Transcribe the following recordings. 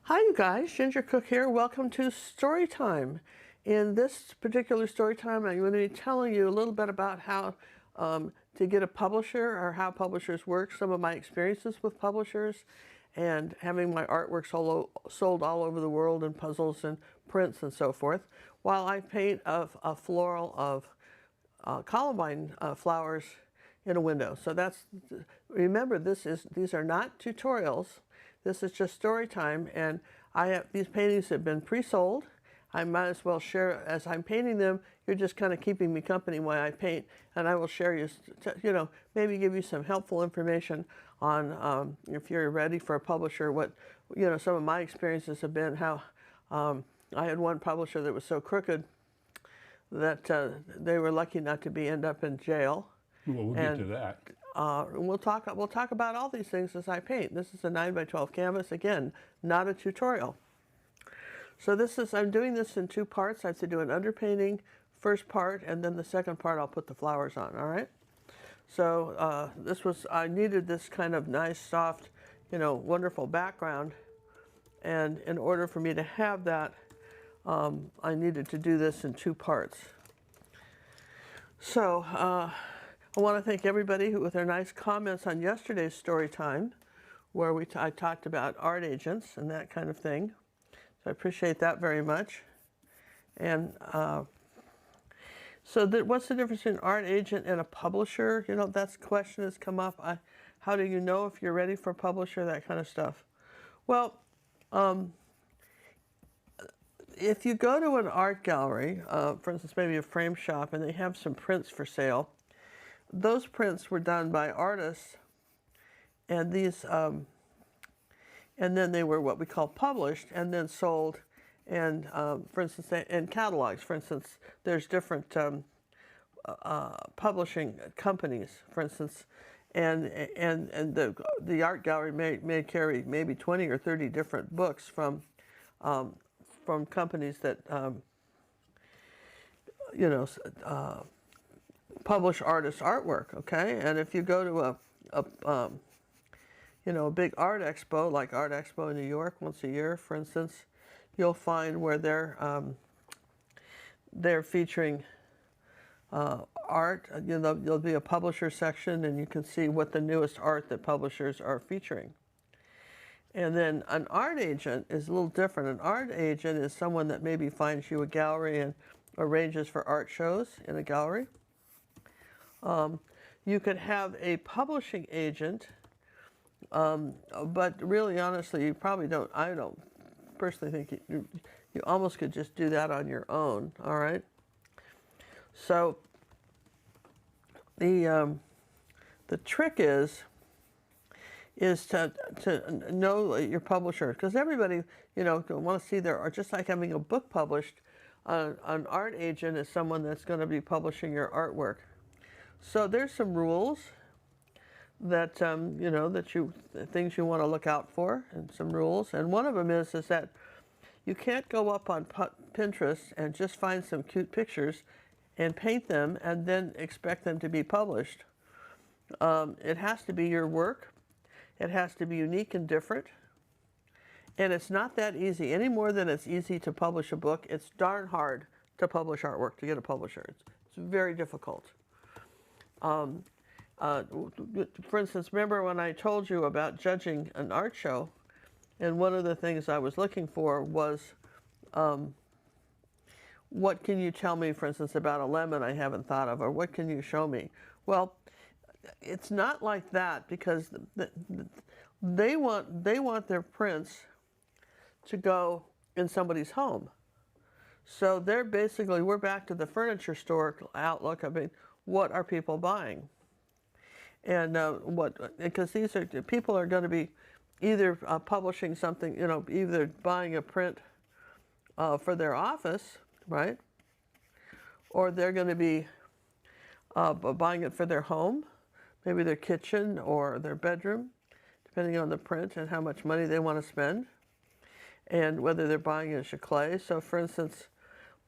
Hi you guys, Ginger Cook here. Welcome to Story Time. In this particular story time, I'm going to be telling you a little bit about how to get a publisher or how publishers work, some of my experiences with publishers, and having my artwork sold all over the world in puzzles and prints and so forth, while I paint a floral of Columbine flowers in a window. So remember, these are not tutorials. This is just story time, and these paintings have been pre-sold. I might as well share as I'm painting them. You're just kind of keeping me company while I paint, and I will share maybe give you some helpful information on if you're ready for a publisher, what some of my experiences have been. How I had one publisher that was so crooked that they were lucky not to end up in jail. Well, we'll get to that. We'll talk about all these things as I paint. This is a 9x12 canvas. Again, not a tutorial. So I'm doing this in two parts. I have to do an underpainting first part, and then the second part I'll put the flowers on. All right. So I needed this kind of nice, soft, wonderful background, and in order for me to have that, I needed to do this in two parts. So I want to thank everybody with their nice comments on yesterday's story time, where I talked about art agents and that kind of thing. So I appreciate that very much. And what's the difference between an art agent and a publisher? That's a question that's come up. How do you know if you're ready for a publisher? That kind of stuff. Well, if you go to an art gallery, for instance, maybe a frame shop, and they have some prints for sale, those prints were done by artists, and and then they were what we call published and then sold, and for instance, in catalogs. For instance, there's different publishing companies, for instance, and the art gallery may carry maybe 20 or 30 different books from companies that publish artists' artwork. Okay, and if you go to a big art expo like Art Expo in New York once a year, for instance, you'll find where they're featuring art. There'll be a publisher section, and you can see what the newest art that publishers are featuring. And then an art agent is a little different. An art agent is someone that maybe finds you a gallery and arranges for art shows in a gallery. You could have a publishing agent, but really, honestly, you probably don't. I don't personally think you almost could just do that on your own. All right. So the trick is to know your publisher, because everybody want to see their art. Just like having a book published, an art agent is someone that's going to be publishing your artwork. So there's some rules that things you want to look out for, and some rules. And one of them is that you can't go up on Pinterest and just find some cute pictures and paint them and then expect them to be published. It has to be your work. It has to be unique and different. And it's not that easy, any more than it's easy to publish a book. It's darn hard to publish artwork, to get a publisher. It's very difficult. For instance, remember when I told you about judging an art show, and one of the things I was looking for was, what can you tell me, for instance, about a lemon I haven't thought of, or what can you show me? Well, it's not like that, because they want their prints to go in somebody's home. So we're back to the furniture store outlook. I mean, what are people buying? And because people are going to be either publishing something, either buying a print for their office, right? Or they're going to be buying it for their home, maybe their kitchen or their bedroom, depending on the print and how much money they want to spend, and whether they're buying a chiclet. So for instance,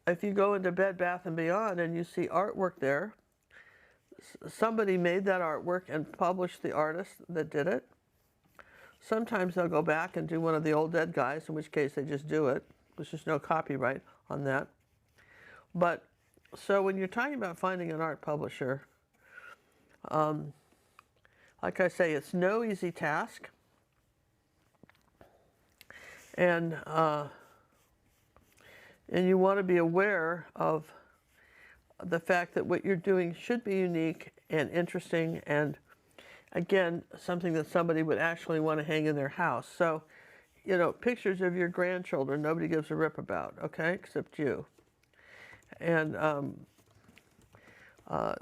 if you go into Bed Bath & Beyond and you see artwork there, somebody made that artwork and published the artist that did it. Sometimes they'll go back and do one of the old dead guys, in which case they just do it. There's just no copyright on that. But so when you're talking about finding an art publisher, like I say, it's no easy task. And you want to be aware of the fact that what you're doing should be unique and interesting, and again, something that somebody would actually want to hang in their house. So, you know, pictures of your grandchildren, nobody gives a rip about, okay, except you. And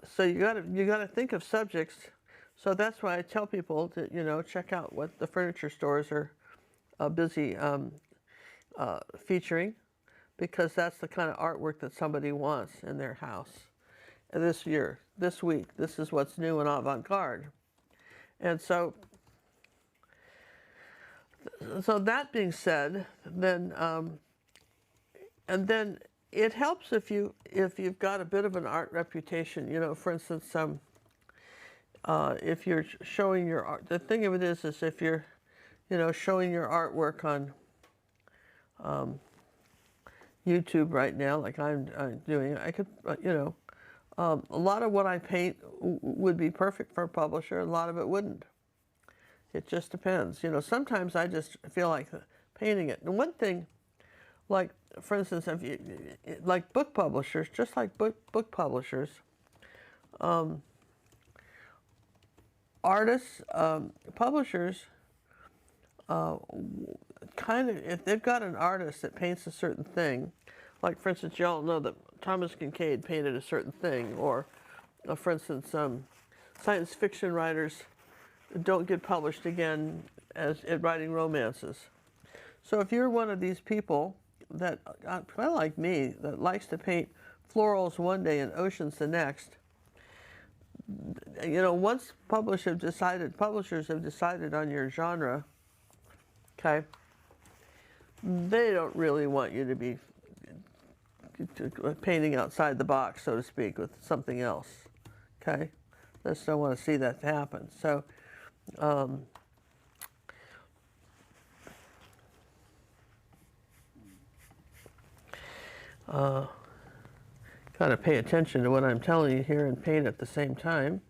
so you gotta think of subjects. So that's why I tell people to, you know, check out what the furniture stores are busy featuring, because that's the kind of artwork that somebody wants in their house. And this year, this week, this is what's new and avant-garde. And so that being said, then and then it helps if you've got a bit of an art reputation. You know, for instance, if you're showing your art, the thing of it is if you're, you know, showing your artwork on YouTube right now, like I'm doing, I could, you know, a lot of what I paint would be perfect for a publisher. A lot of it wouldn't. It just depends. You know, sometimes I just feel like painting it. And one thing, like, for instance, if you, like book publishers, just like book publishers, artists, publishers, kind of, if they've got an artist that paints a certain thing, like, for instance, you all know that Thomas Kincaid painted a certain thing, or, for instance, science fiction writers don't get published again as at writing romances. So if you're one of these people that, kind of like me, that likes to paint florals one day and oceans the next, you know, once publishers have decided on your genre, okay, they don't really want you to be painting outside the box, so to speak, with something else, okay? They just don't want to see that happen. So, got to pay attention to what I'm telling you here and paint at the same time.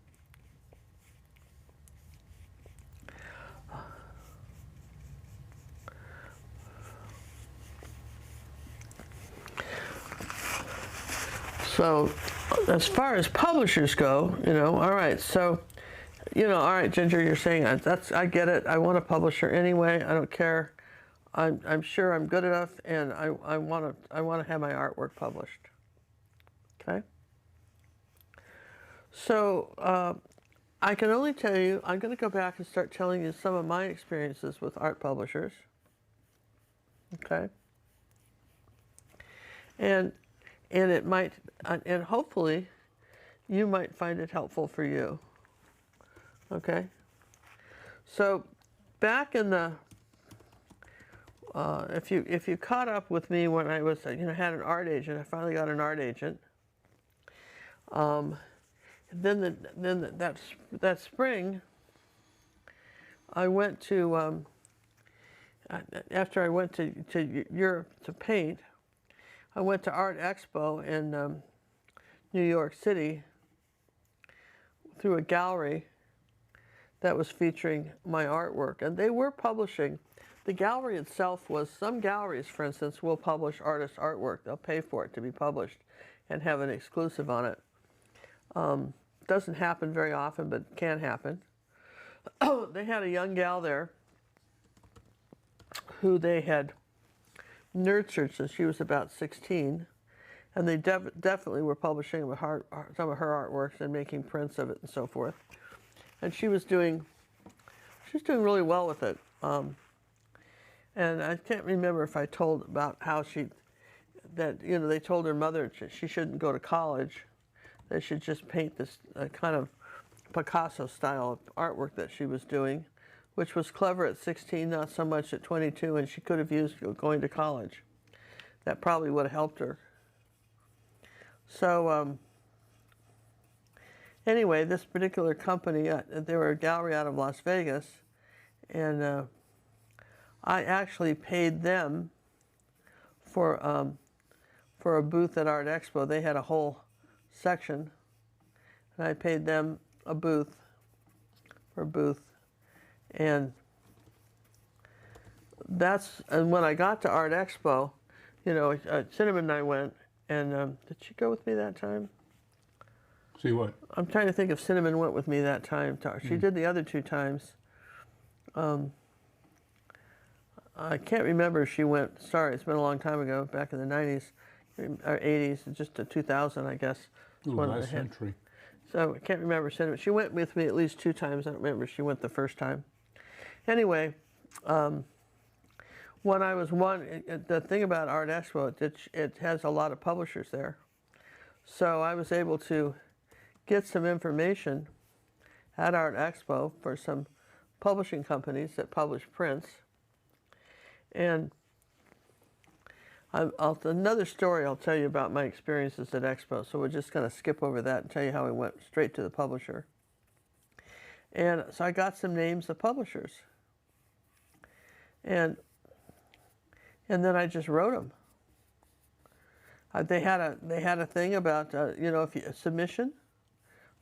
So as far as publishers go, you know, all right, so, you know, all right, Ginger, you're saying I get it. I want a publisher anyway. I don't care. I'm sure I'm good enough, and I want to have my artwork published. Okay. So I can only tell you, I'm going to go back and start telling you some of my experiences with art publishers. Okay. And it might, and hopefully you might find it helpful for you. Okay. So back in the, if you caught up with me when I was, you know, had an art agent, I finally got an art agent. Then that spring, I went to, after I went to Europe to paint, I went to Art Expo in New York City through a gallery that was featuring my artwork, and they were publishing. The gallery itself was, some galleries, for instance, will publish artist artwork. They'll pay for it to be published and have an exclusive on it. Doesn't happen very often, but can happen. They had a young gal there who they had nurtured since she was about 16, and they definitely were publishing some of her artworks and making prints of it and so forth. And she was doing really well with it. And I can't remember if I told about how that, you know, they told her mother she shouldn't go to college. They should just paint this kind of Picasso-style artwork that she was doing, which was clever at 16, not so much at 22, and she could have used going to college. That probably would have helped her. So anyway, this particular company, they were a gallery out of Las Vegas, and I actually paid them for a booth at Art Expo. They had a whole section, and I paid them a booth for a booth, and and when I got to Art Expo, you know, Cinnamon and I went, and did she go with me that time? See what? I'm trying to think if Cinnamon went with me that time. She did the other 2 times. I can't remember if she went. Sorry, it's been a long time ago, back in the 90s or 80s, just to 2000, I guess. Last century. So I can't remember Cinnamon. She went with me at least 2 times. I don't remember if she went the first time. Anyway, when I was the thing about Art Expo, it has a lot of publishers there. So I was able to get some information at Art Expo for some publishing companies that publish prints. And another story I'll tell you about my experiences at Expo. So we're just going to skip over that and tell you how we went straight to the publisher. And so I got some names of publishers. And then I just wrote them. They had a thing about you know, a submission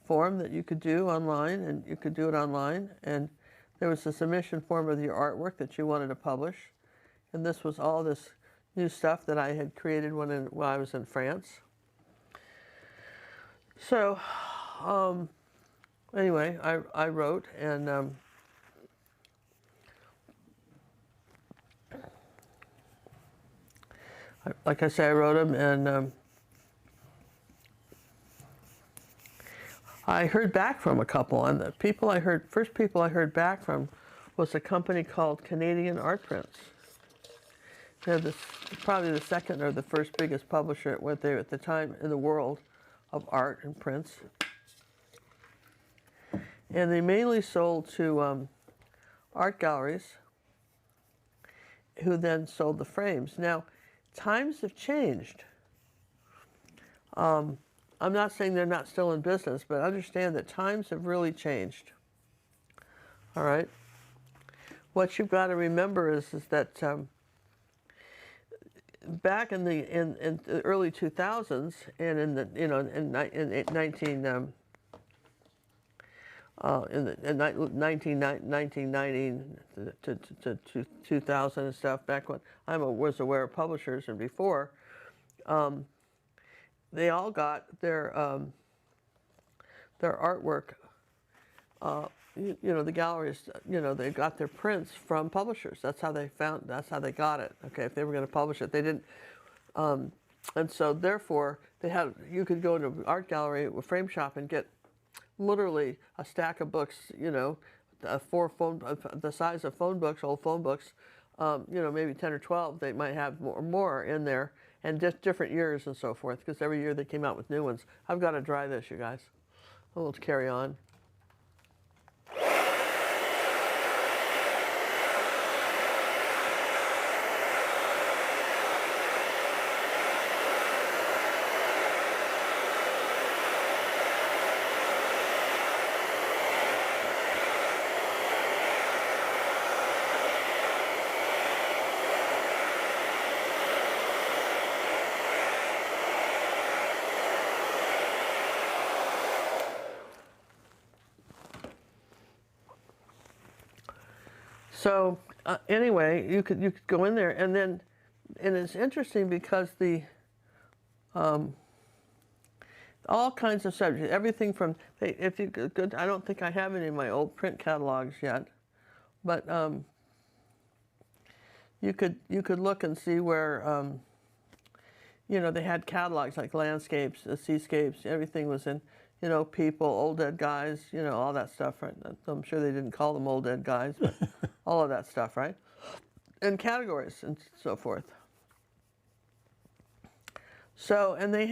form that you could do online, and you could do it online, and there was a submission form of your artwork that you wanted to publish, and this was all this new stuff that I had created when I was in France. So anyway, I wrote, and like I say, I wrote them, and I heard back from a couple, and the first people I heard back from was a company called Canadian Art Prints. They're probably the second or the first biggest publisher at the time in the world of art and prints. And they mainly sold to art galleries, who then sold the frames. Now, times have changed. I'm not saying they're not still in business, but understand that times have really changed. All right? What you've got to remember is that back in the early 2000s, and in the, you know, in 1990 to 2000 and stuff, back when I was aware of publishers and before, they all got their artwork, you know, the galleries, you know, they got their prints from publishers. That's how they got it. Okay, if they were going to publish it, they didn't, and so therefore you could go to an art gallery, a frame shop, and get literally a stack of books, you know, the size of phone books, old phone books, you know, maybe 10 or 12. They might have more in there, and just different years and so forth, because every year they came out with new ones. I've got to dry this, you guys. We'll carry on. So anyway, you could go in there, and it's interesting because all kinds of subjects, everything from if you could, I don't think I have any of my old print catalogs yet, but you could look and see where you know, they had catalogs like landscapes, seascapes, everything was in, you know, people, old dead guys, you know, all that stuff, right? I'm sure they didn't call them old dead guys, but all of that stuff, right? And categories and so forth. So, and they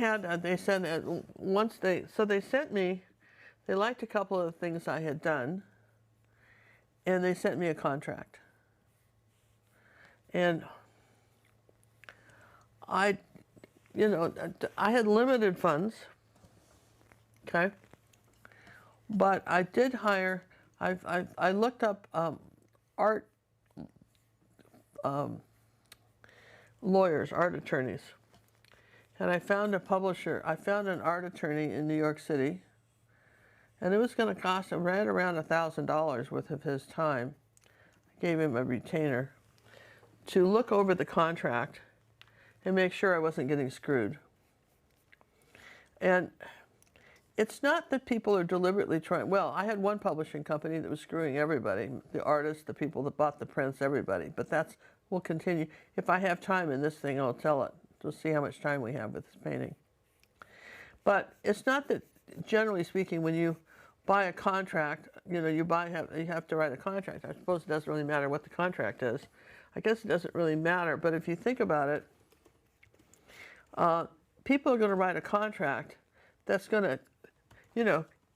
sent me, they liked a couple of the things I had done, and they sent me a contract. And you know, I had limited funds, okay? But I did hire, I looked up art lawyers, art attorneys. And I found a publisher. I found an art attorney in New York City, and it was going to cost him right around $1,000 worth of his time. I gave him a retainer to look over the contract and make sure I wasn't getting screwed. And it's not that people are deliberately trying. Well, I had one publishing company that was screwing everybody, the artists, the people that bought the prints, everybody. But we'll continue. If I have time in this thing, I'll tell it. We'll see how much time we have with this painting. But it's not that, generally speaking, when you buy a contract, you have to write a contract. I suppose it doesn't really matter what the contract is. I guess it doesn't really matter. But if you think about it, people are going to write a contract that's going to,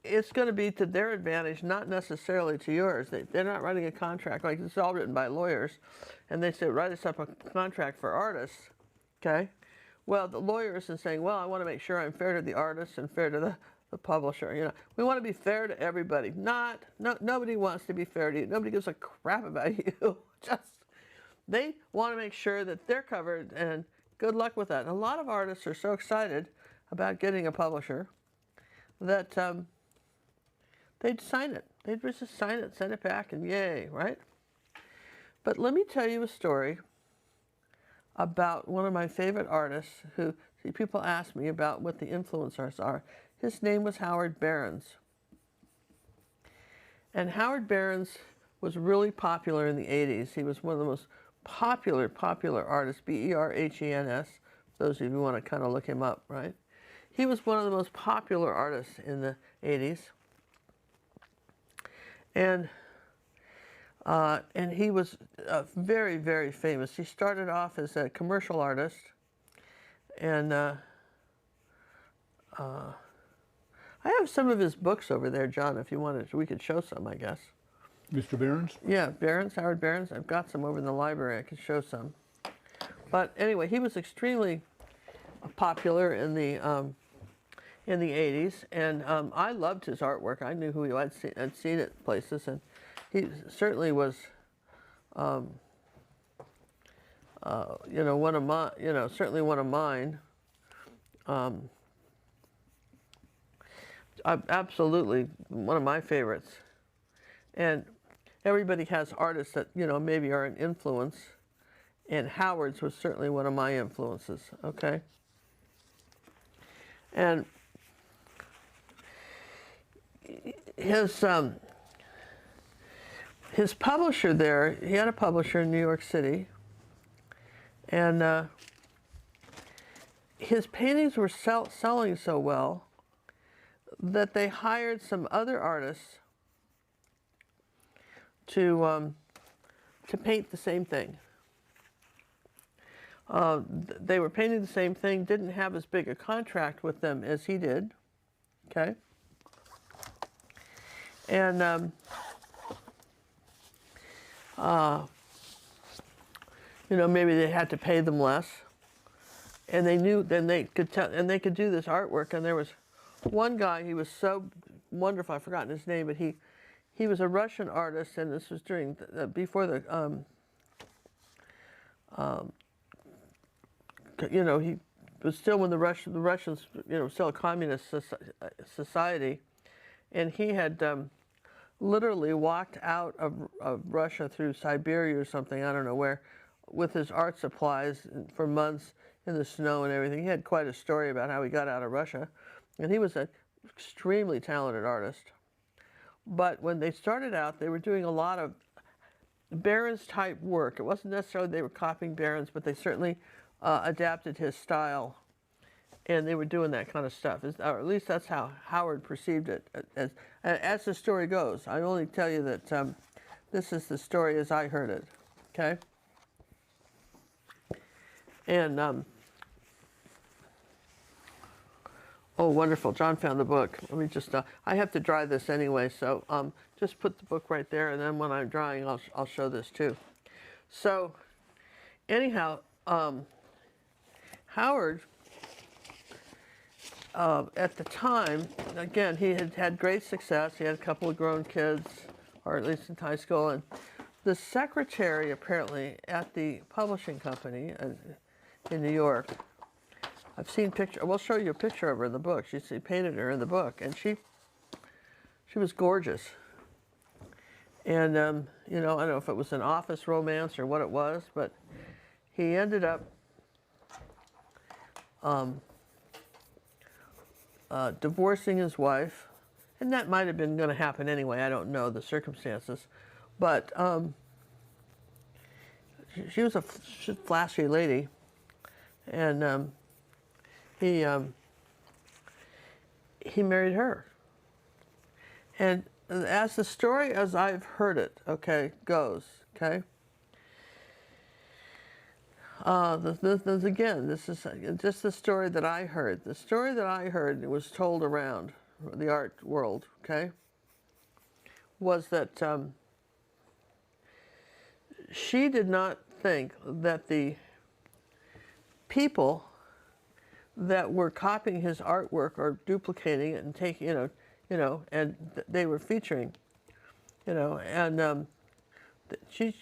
it's going to be to their advantage, not necessarily to yours. They're not writing a contract like it's all written by lawyers, and they say, write us up a contract for artists, okay? Well, the lawyer isn't saying, well, I want to make sure I'm fair to the artist and fair to the publisher. We want to be fair to everybody. Nobody wants to be fair to you. Nobody gives a crap about you. They want to make sure that they're covered, and good luck with that. And a lot of artists are so excited about getting a publisher that they'd sign it. They'd just sign it, send it back, and yay, right? But let me tell you a story about one of my favorite artists who, people ask me about what the influencers are. His name was Howard Behrens. And Howard Behrens was really popular in the 80s. He was one of the most popular artists, B-E-R-H-E-N-S, those of you who want to kind of look him up, right? He was one of the most popular artists in the 80s. And he was very, very famous. He started off as a commercial artist, and I have some of his books over there, John, if you wanted, we could show some, I guess. Mr. Behrens? Yeah, Behrens, Howard Behrens. I've got some over in the library. I could show some. But anyway, he was extremely popular in the 80s, and I loved his artwork. I knew who he was. I'd seen it places, and he certainly was, one of my, certainly one of mine. Absolutely one of my favorites. And everybody has artists that, maybe are an influence, and Howard's was certainly one of my influences, okay? And his publisher there, he had a publisher in New York City, and his paintings were selling so well that they hired some other artists to paint the same thing. They were painting the same thing, didn't have as big a contract with them as he did, okay? And maybe they had to pay them less, and they knew, then they could tell, and they could do this artwork. And there was one guy, he was so wonderful, I've forgotten his name, but he was a Russian artist, and this was during before the he was still when the Russians, still a communist society, and he had literally walked out of Russia through Siberia or something, I don't know where, with his art supplies for months in the snow and everything. He had quite a story about how he got out of Russia, and he was an extremely talented artist. But when they started out, they were doing a lot of Behrens type work. It wasn't necessarily they were copying Behrens, but they certainly adapted his style, and they were doing that kind of stuff. Or at least that's how Howard perceived it. As the story goes, I only tell you that this is the story as I heard it. Okay. And oh, wonderful! John found the book. Let me just. I have to dry this anyway, so just put the book right there, and then when I'm drying, I'll show this too. So, anyhow, Howard, at the time, again, he had had great success. He had a couple of grown kids, or at least in high school, and the secretary apparently at the publishing company in New York, I've seen picture. We'll show you a picture of her in the book. She painted her in the book, and she was gorgeous. And you know, I don't know if it was an office romance or what it was, but he ended up divorcing his wife, and that might have been going to happen anyway. I don't know the circumstances, but she was a flashy lady, and he married her. And as the story, as I've heard it, okay, goes, okay. Again, this is just the story that I heard. The story that I heard, it was told around the art world, okay, was that she did not think that the people that were copying his artwork or duplicating it and taking, and they were featuring, and she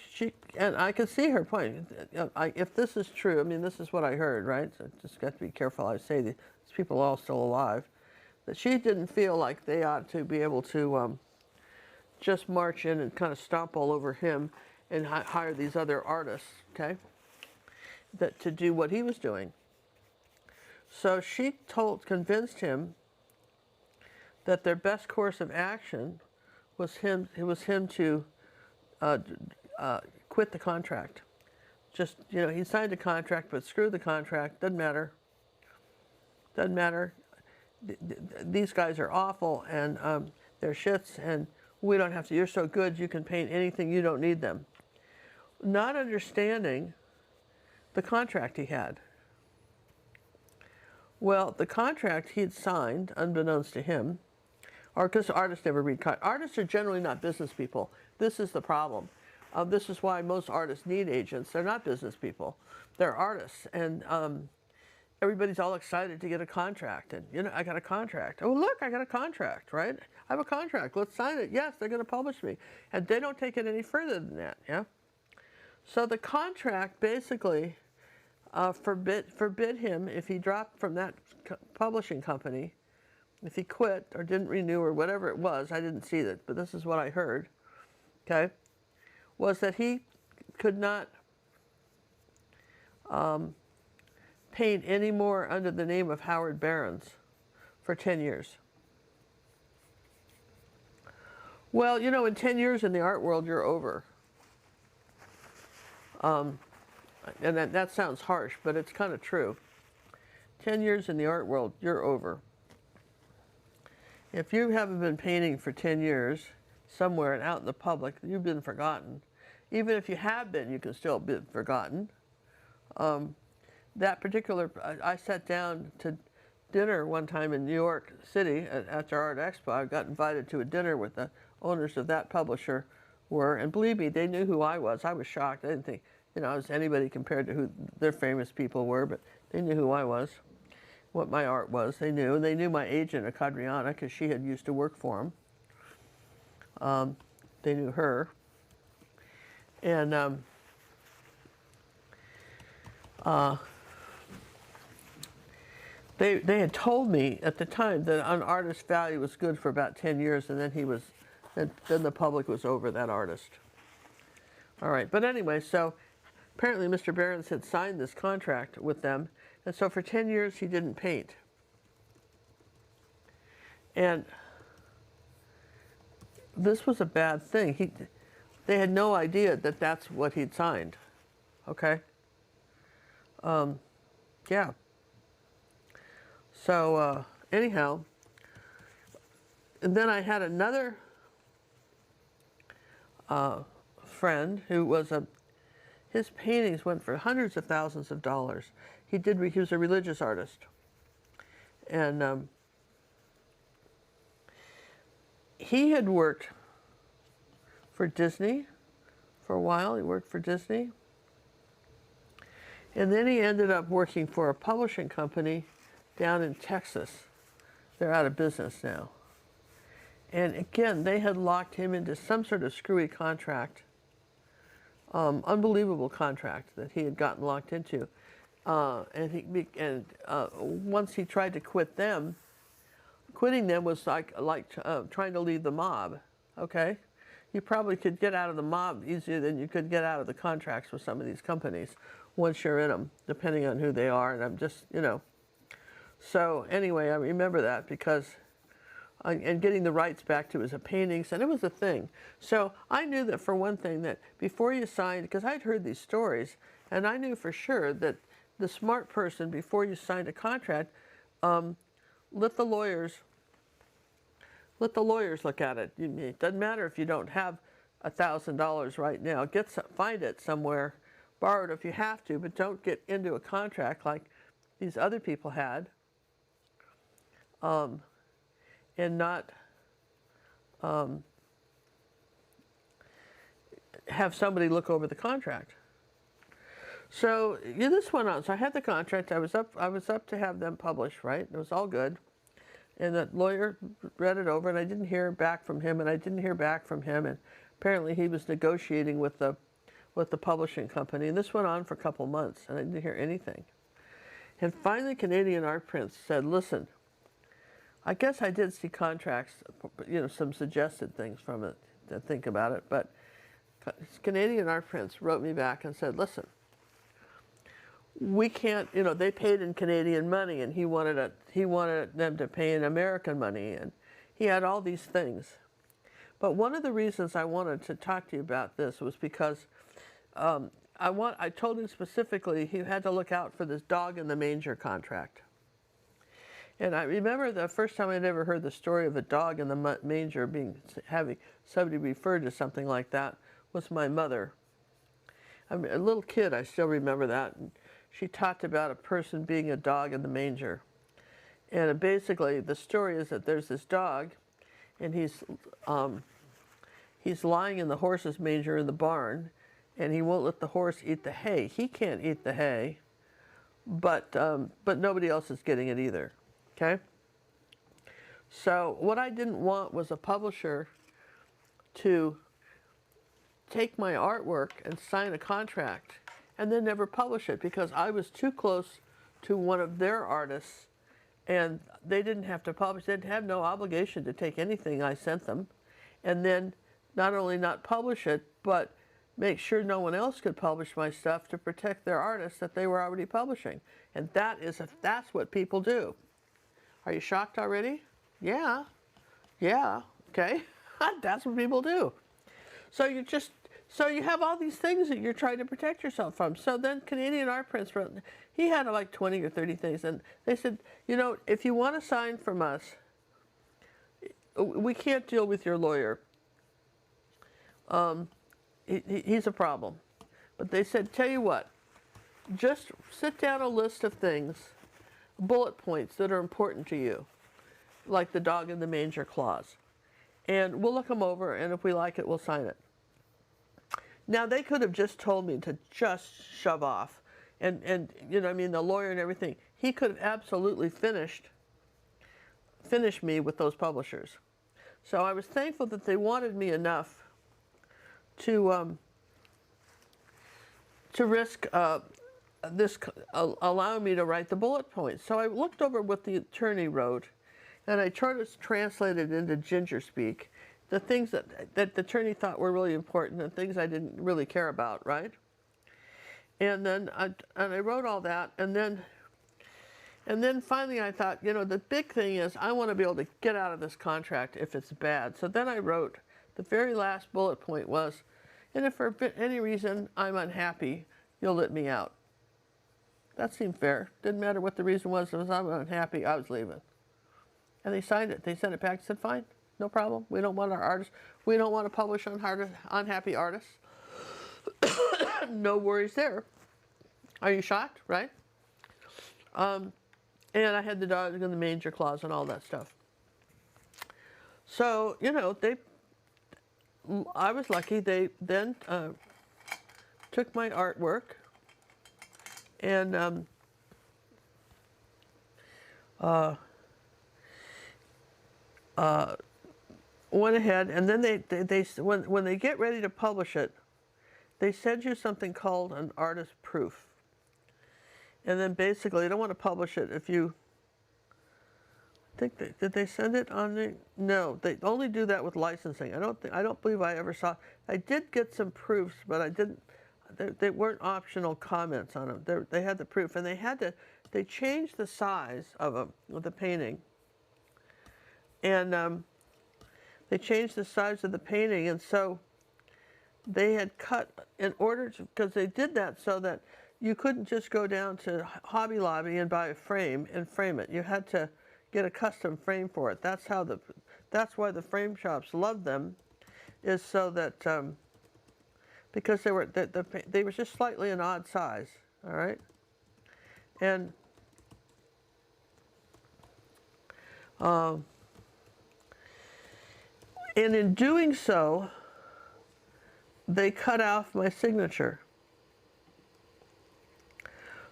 and I could see her point. If this is true, I mean, this is what I heard, right? So just got to be careful how I say these people are all still alive. That she didn't feel like they ought to be able to just march in and kind of stomp all over him and hire these other artists, okay, that to do what he was doing. So she convinced him that their best course of action was him to quit the contract. Just, he signed a contract, but screw the contract, doesn't matter. Doesn't matter. These guys are awful, and they're shits, and we don't have to, you're so good, you can paint anything, you don't need them. Not understanding the contract he had. Well, the contract he'd signed, unbeknownst to him, or because artists never read contracts. Artists are generally not business people. This is the problem. This is why most artists need agents. They're not business people. They're artists. And everybody's all excited to get a contract. And, I got a contract. Oh, look, I got a contract, right? I have a contract. Let's sign it. Yes, they're going to publish me. And they don't take it any further than that, yeah? So the contract basically forbid him, if he dropped from that publishing company, if he quit or didn't renew or whatever it was, I didn't see that, but this is what I heard, okay, was that he could not paint any more under the name of Howard Behrens for 10 years. Well, in 10 years in the art world, you're over. And that sounds harsh, but it's kind of true. 10 years in the art world, you're over. If you haven't been painting for 10 years somewhere and out in the public, you've been forgotten. Even if you have been, you can still be forgotten. That particular, I sat down to dinner one time in New York City at their art expo. I got invited to a dinner with the owners of that publisher and believe me, they knew who I was. I was shocked. I didn't think, I was anybody compared to who their famous people were, but they knew who I was, what my art was. They knew. And they knew my agent, Acadriana, because she had used to work for them. They knew her. And they had told me at the time that an artist's value was good for about 10 years, and then the public was over that artist. All right, but anyway, so apparently Mr. Behrens had signed this contract with them, and so for 10 years he didn't paint. And this was a bad thing. They had no idea that that's what he'd signed, okay? Yeah. So anyhow, and then I had another friend who was his paintings went for hundreds of thousands of dollars. He was a religious artist. And he had worked for Disney for a while. He worked for Disney. And then he ended up working for a publishing company down in Texas. They're out of business now. And again, they had locked him into some sort of screwy contract unbelievable contract that he had gotten locked into. Once he tried to quit them, quitting them was like trying to leave the mob. Okay, you probably could get out of the mob easier than you could get out of the contracts with some of these companies once you're in them, depending on who they are. And I'm just, So anyway, I remember that because, and getting the rights back to his paintings, and it was a thing. So I knew that for one thing, that before you signed, because I'd heard these stories, and I knew for sure that the smart person, before you signed a contract, let the lawyers look at it. It doesn't matter if you don't have $1,000 right now. Find it somewhere, borrow it if you have to, but don't get into a contract like these other people had, and not have somebody look over the contract. So this went on. So I had the contract. I was up to have them published, right? It was all good. And the lawyer read it over, and I didn't hear back from him, and I didn't hear back from him, and apparently he was negotiating with the publishing company, and this went on for a couple months, and I didn't hear anything. And finally, Canadian Art Prints said, "Listen, I guess I did see contracts, some suggested things from it to think about it, but Canadian Art Prints wrote me back and said, listen, we can't, they paid in Canadian money, and he wanted them to pay in American money, and he had all these things. But one of the reasons I wanted to talk to you about this was because I told him specifically he had to look out for this dog in the manger contract. And I remember the first time I'd ever heard the story of a dog in the manger having somebody referred to something like that was my mother. I mean, a little kid, I still remember that. And she talked about a person being a dog in the manger. And basically, the story is that there's this dog, and he's lying in the horse's manger in the barn, and he won't let the horse eat the hay. He can't eat the hay, but nobody else is getting it either. Okay? So what I didn't want was a publisher to take my artwork and sign a contract and then never publish it, because I was too close to one of their artists, and they didn't have to publish. They'd have no obligation to take anything I sent them, and then not only not publish it, but make sure no one else could publish my stuff to protect their artists that they were already publishing. And that's what people do. Are you shocked already? Yeah, okay. That's what people do. So you have all these things that you're trying to protect yourself from. So then Canadian Art Prints wrote, he had like 20 or 30 things, and they said, if you want to sign from us, we can't deal with your lawyer. He's a problem. But they said, tell you what, just sit down a list of things, bullet points that are important to you, like the dog in the manger clause. And we'll look them over, and if we like it, we'll sign it. Now, they could have just told me to just shove off. And the lawyer and everything, he could have absolutely finished me with those publishers. So I was thankful that they wanted me enough to risk allowing me to write the bullet points. So I looked over what the attorney wrote, and I tried to translate it into ginger speak, the things that the attorney thought were really important and things I didn't really care about, right? And then I wrote all that, and then finally I thought, the big thing is I want to be able to get out of this contract if it's bad. So then I wrote, the very last bullet point was, and if for any reason I'm unhappy, you'll let me out. That seemed fair. Didn't matter what the reason was. If I was unhappy, I was leaving. And they signed it. They sent it back and said, fine, no problem. We don't want our artists. We don't want to publish unhappy artists. No worries there. Are you shocked, right? And I had the dog in the manger clause and all that stuff. So, I was lucky. They then took my artwork and went ahead, and then when they get ready to publish it, they send you something called an artist proof. And then basically, you don't want to publish it if you, I think did they send it on the, no, they only do that with licensing. I don't believe I ever saw, I did get some proofs, but I didn't, they weren't optional comments on them. They had the proof, and they changed the size of them, with the painting. And they changed the size of the painting, and so they had cut, in order to, because they did that so that you couldn't just go down to Hobby Lobby and buy a frame and frame it. You had to get a custom frame for it. That's why the frame shops loved them, is so that because they were just slightly an odd size. All right, and in doing so, they cut off my signature.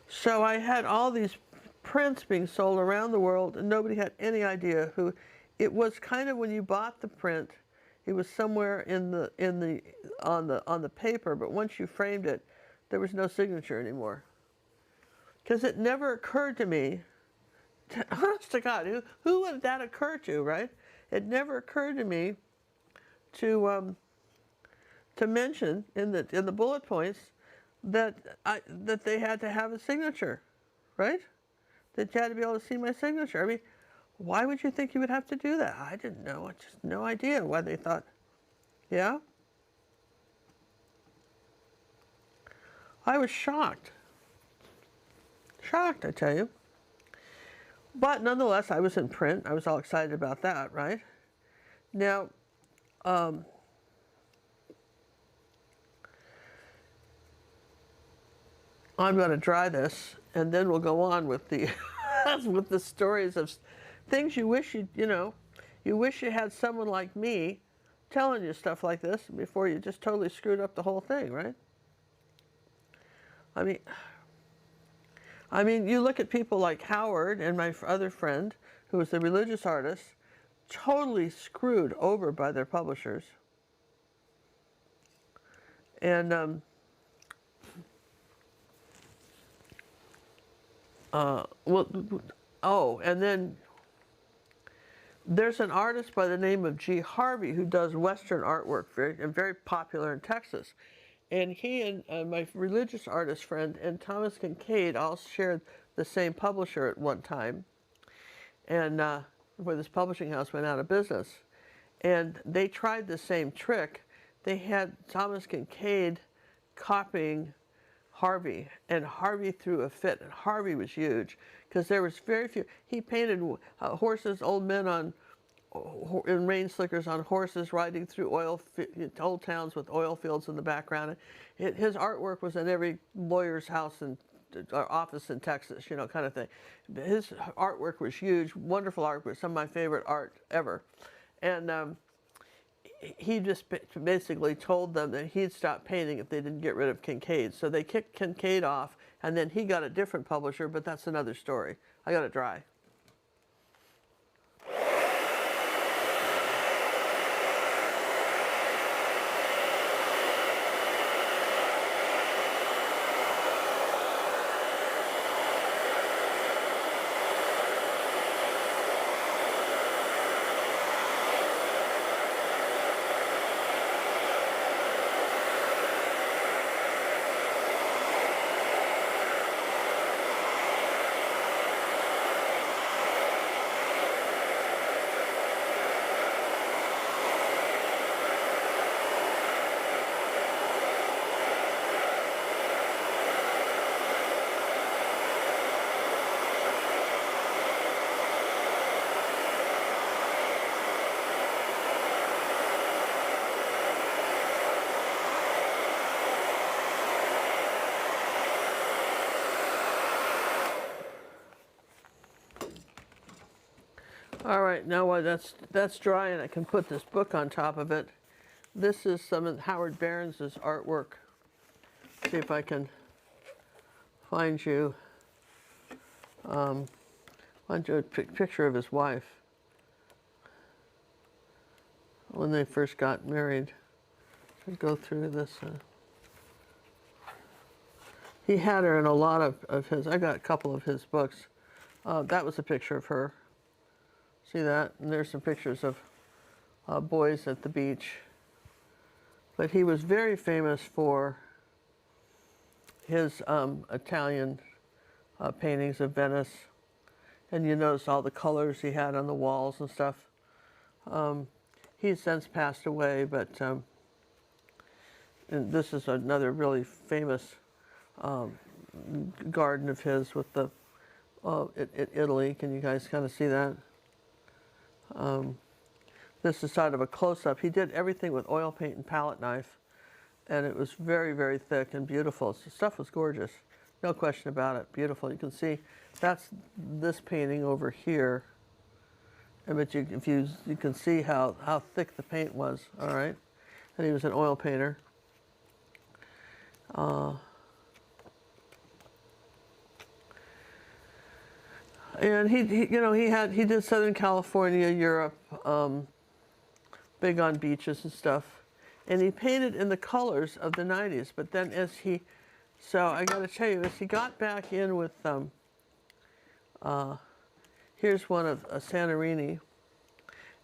So I had all these prints being sold around the world, and nobody had any idea who. It was kind of when you bought the print, it was somewhere on the paper, but once you framed it, there was no signature anymore. Because it never occurred to me, honest to God, who would that occur to, right? It never occurred to me to mention in the bullet points that they had to have a signature, right? That you had to be able to see my signature. I mean, why would you think you would have to do that? I didn't know. Just no idea why they thought. Yeah? I was shocked. Shocked, I tell you. But nonetheless, I was in print. I was all excited about that, right? Now, I'm going to dry this, and then we'll go on with the with the stories of things you wish you wish you had someone like me telling you stuff like this before you just totally screwed up the whole thing, right? I mean, you look at people like Howard and my other friend, who was a religious artist, totally screwed over by their publishers. And and then there's an artist by the name of G. Harvey who does Western artwork, very popular in Texas. And he and my religious artist friend and Thomas Kincaid all shared the same publisher at one time, and where this publishing house went out of business. And they tried the same trick. They had Thomas Kincaid copying Harvey, and Harvey threw a fit, and Harvey was huge because there was very few. He painted horses, old men in rain slickers on horses riding through old towns with oil fields in the background. His artwork was in every lawyer's house and office in Texas, kind of thing. His artwork was huge, wonderful artwork, some of my favorite art ever. And he just basically told them that he'd stop painting if they didn't get rid of Kincaid. So they kicked Kincaid off, and then he got a different publisher, but that's another story. I got it dry. All right, now while that's dry and I can put this book on top of it, this is some of Howard Barnes' artwork. See if I can find you a picture of his wife when they first got married. I'll go through this. He had her in a lot of his, I got a couple of his books. That was a picture of her. See that? And there's some pictures of boys at the beach. But he was very famous for his Italian paintings of Venice. And you notice all the colors he had on the walls and stuff. He's since passed away, but and this is another really famous garden of his with the Italy. Can you guys kind of see that? This is sort of a close-up. He did everything with oil paint and palette knife, and it was very, very thick and beautiful. So the stuff was gorgeous, no question about it. Beautiful. You can see that's this painting over here. But you can see how thick the paint was. All right, and he was an oil painter. And he did Southern California, Europe, big on beaches and stuff, and he painted in the colors of the 90s. But then so I got to tell you, as he got back in with here's one of Santorini,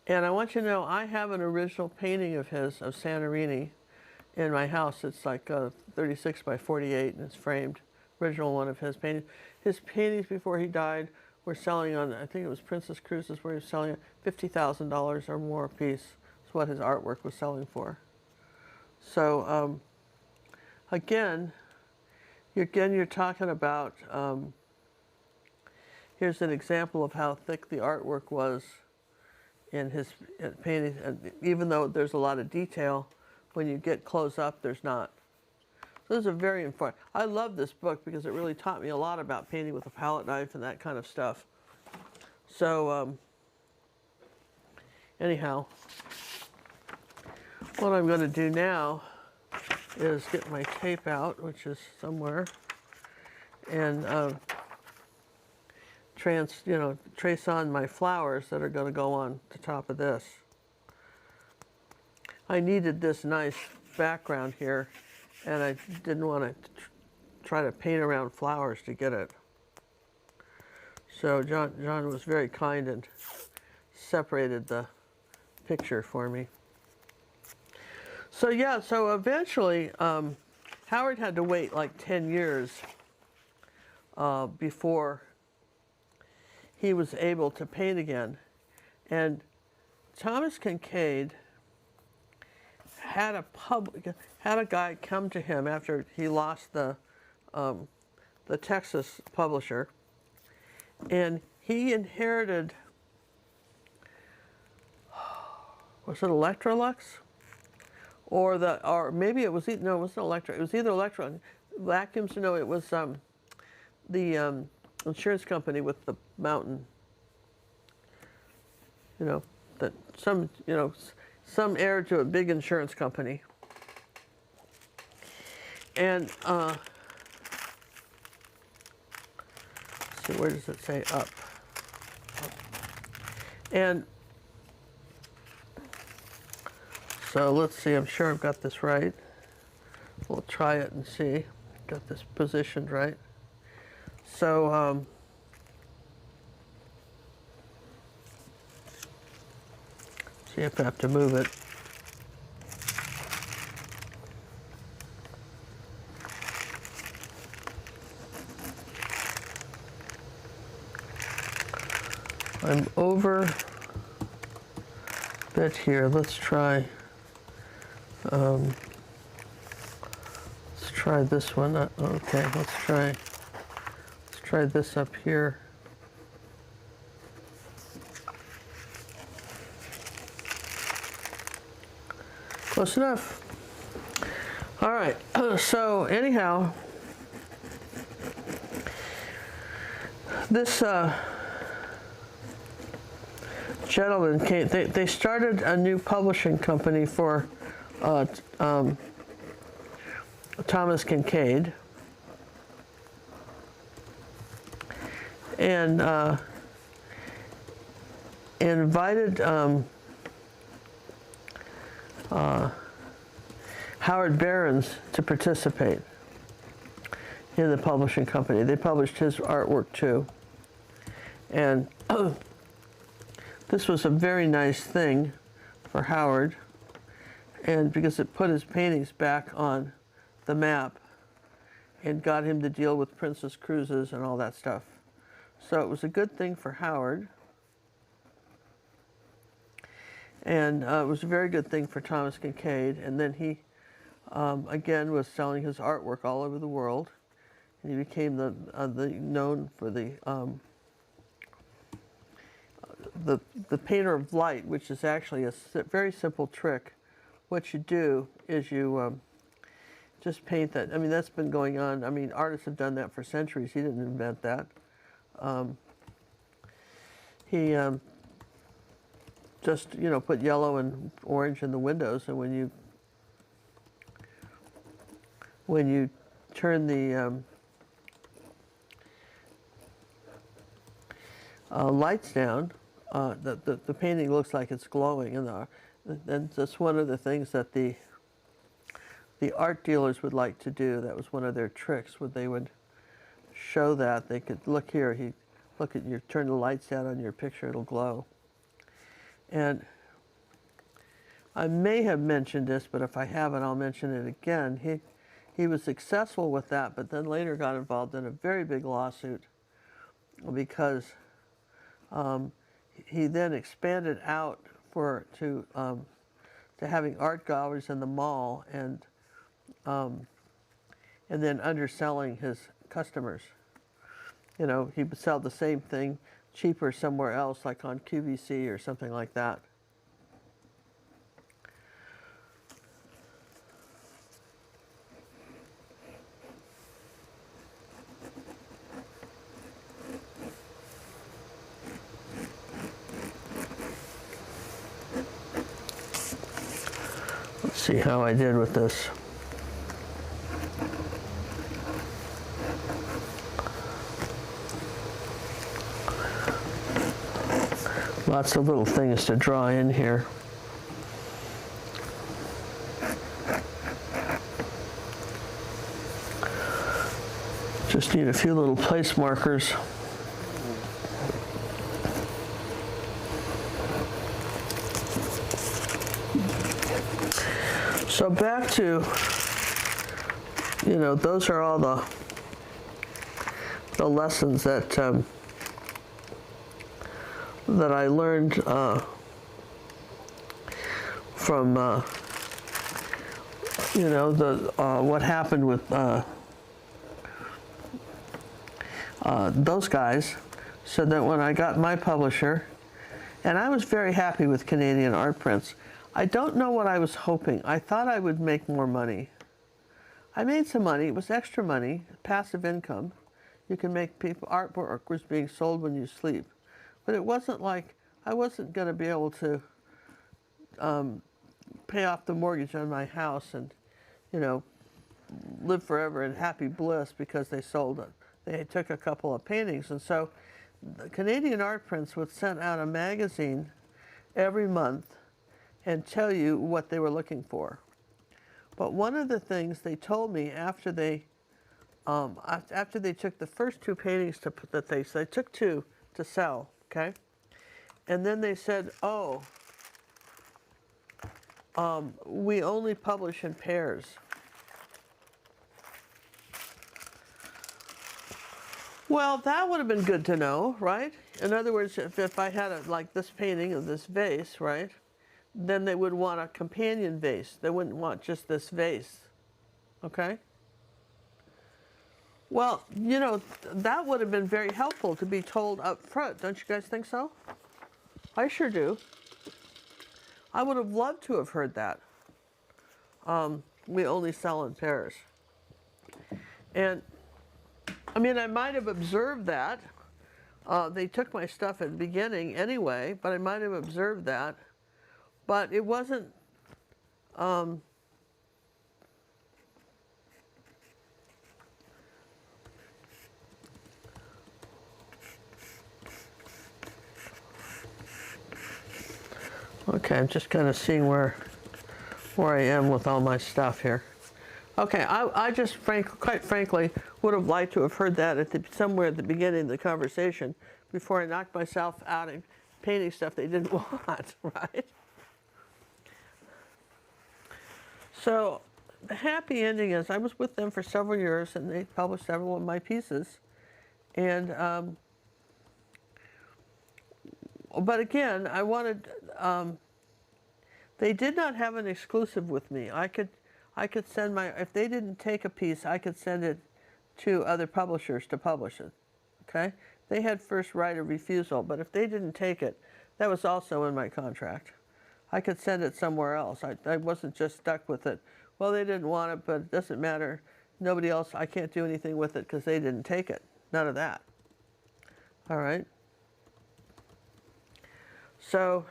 and I want you to know I have an original painting of his of Santorini in my house. It's like 36 by 48, and it's framed. Original one of his paintings. His paintings before he died were selling on, I think it was Princess Cruises, where he was selling $50,000 or more a piece. That's what his artwork was selling for. So again, you're talking about, here's an example of how thick the artwork was in his painting. And even though there's a lot of detail, when you get close up, there's not. So this is a very important. I love this book because it really taught me a lot about painting with a palette knife and that kind of stuff. So anyhow, what I'm going to do now is get my tape out, which is somewhere, and trace on my flowers that are going to go on the top of this. I needed this nice background here, and I didn't want to try to paint around flowers to get it. So John was very kind and separated the picture for me. So yeah, so eventually Howard had to wait like 10 years before he was able to paint again. And Thomas Kincaid had a guy come to him after he lost the Texas publisher, and he inherited, was it Electrolux, or maybe it was no, it wasn't Electra. It was either Electra vacuums. No, it was the insurance company with the mountain. That some heir to a big insurance company. And let's see, where does it say up? And so let's see, I'm sure I've got this right. We'll try it and see. Got this positioned right. So see if I have to move it. I'm over a bit here. Let's try this one. Okay, let's try this up here. Close enough. All right, so anyhow, this gentleman came, they started a new publishing company for Thomas Kincaid, and invited Howard Behrens to participate. in the publishing company. They published his artwork too. And this was a very nice thing for Howard, and because it put his paintings back on the map and got him to deal with princess cruises and all that stuff. So it was a good thing for Howard. And it was a very good thing for Thomas Kincaid. And then he, again, was selling his artwork all over the world. And he became known for the painter of light, which is actually a very simple trick. What you do is you just paint that. I mean, that's been going on. I mean, artists have done that for centuries. He didn't invent that. He just, you know, put yellow and orange in the windows, and when you turn the lights down, the painting looks like it's glowing, and that's one of the things that the art dealers would like to do. That was one of their tricks. They would show that they could look here. Look at you. Turn the lights down on your picture; it'll glow. And I may have mentioned this, but if I haven't, I'll mention it again. He was successful with that, but then later got involved in a very big lawsuit because he then expanded out to having art galleries in the mall and then underselling his customers. You know, he would sell the same thing cheaper somewhere else, like on QVC or something like that. Let's see how I did with this. Lots of little things to draw in here. Just need a few little place markers. So back to, you know, those are all the lessons that that I learned from you know, what happened with those guys, so that when I got my publisher, and I was very happy with Canadian Art Prints. I don't know what I was hoping. I thought I would make more money. I made some money. It was extra money, passive income. You can make artwork was being sold when you sleep. But it wasn't like I wasn't going to be able to pay off the mortgage on my house and, you know, live forever in happy bliss because they sold it. They took a couple of paintings. And so the Canadian Art Prints would send out a magazine every month and tell you what they were looking for. But one of the things they told me after they took the first two paintings they took two to sell, okay? And then they said, oh, we only publish in pairs. Well, that would have been good to know, right? In other words, if I had like this painting of this vase, right? Then they would want a companion vase. They wouldn't want just this vase, okay? Well, you know, that would have been very helpful to be told up front. Don't you guys think so? I sure do. I would have loved to have heard that. We only sell in pairs. And, I mean, I might have observed that. They took my stuff at the beginning anyway, but I might have observed that. But it wasn't, okay, I'm just kind of seeing where I am with all my stuff here. Okay, I just quite frankly would have liked to have heard that somewhere at the beginning of the conversation before I knocked myself out and painting stuff they didn't want, right? So the happy ending is I was with them for several years, and they published several of my pieces. And but again, I wanted. They did not have an exclusive with me. I could send if they didn't take a piece, I could send it to other publishers to publish it. Okay, they had first right of refusal, but if they didn't take it, that was also in my contract. I could send it somewhere else. I wasn't just stuck with it. Well, they didn't want it, but it doesn't matter. Nobody else, I can't do anything with it because they didn't take it. None of that. All right. So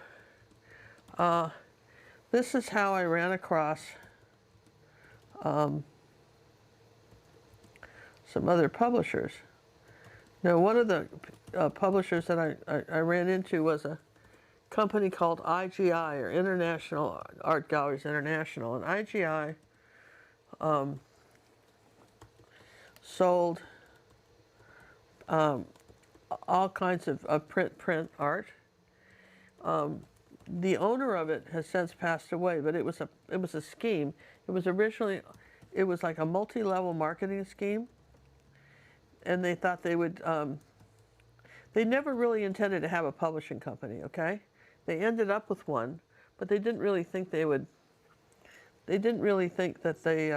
this is how I ran across some other publishers. Now, one of the publishers that I ran into was a company called IGI, or International Art Galleries International, and IGI sold all kinds of print art. The owner of it has since passed away, but it was a scheme. It was originally, it was like a multi-level marketing scheme, and they thought they would. They never really intended to have a publishing company. Okay, they ended up with one, but they didn't really think they would. They didn't really think that they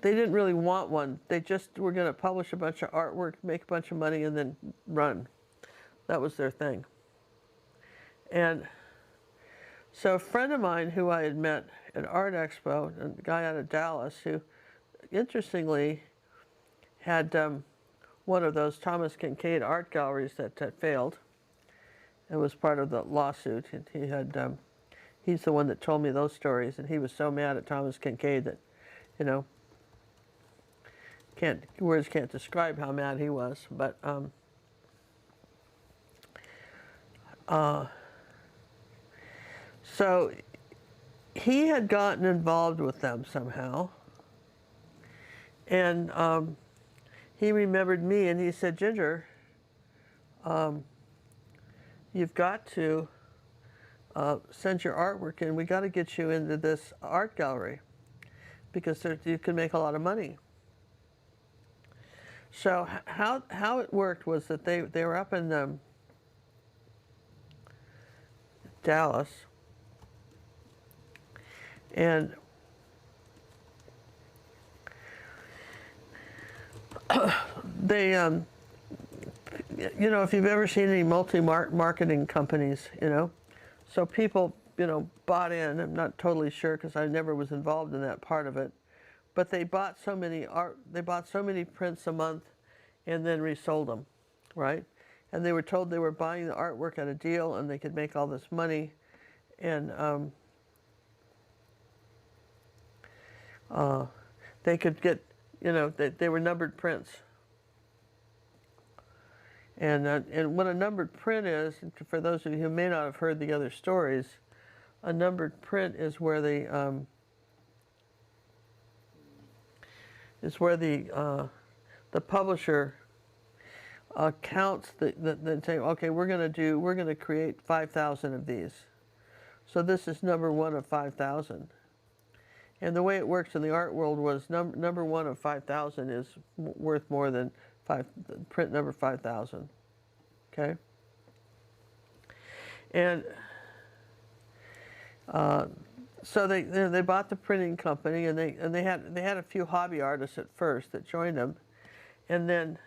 didn't really want one. They just were going to publish a bunch of artwork, make a bunch of money, and then run. That was their thing. And so a friend of mine who I had met at Art Expo, a guy out of Dallas, who interestingly had one of those Thomas Kincaid art galleries that failed. It was part of the lawsuit. He had, he's the one that told me those stories, and he was so mad at Thomas Kincaid that, you know, words can't describe how mad he was. But so he had gotten involved with them somehow, and he remembered me, and he said, "Ginger, you've got to send your artwork in. We got to get you into this art gallery because you can make a lot of money." So how it worked was that they were up in Dallas, and they, you know, if you've ever seen any multi-marketing companies, you know, so people, you know, bought in. I'm not totally sure because I never was involved in that part of it, but they bought so many prints a month, and then resold them, right? And they were told they were buying the artwork at a deal and they could make all this money, and they could get, you know, they were numbered prints. And what a numbered print is, for those of you who may not have heard the other stories, a numbered print is where the publisher counts the say, okay, we're going to create 5,000 of these. So this is number one of 5,000. And the way it works in the art world was number one of 5,000 is worth more than print number 5,000. Okay? And so they bought the printing company, and they had a few hobby artists at first that joined them, and then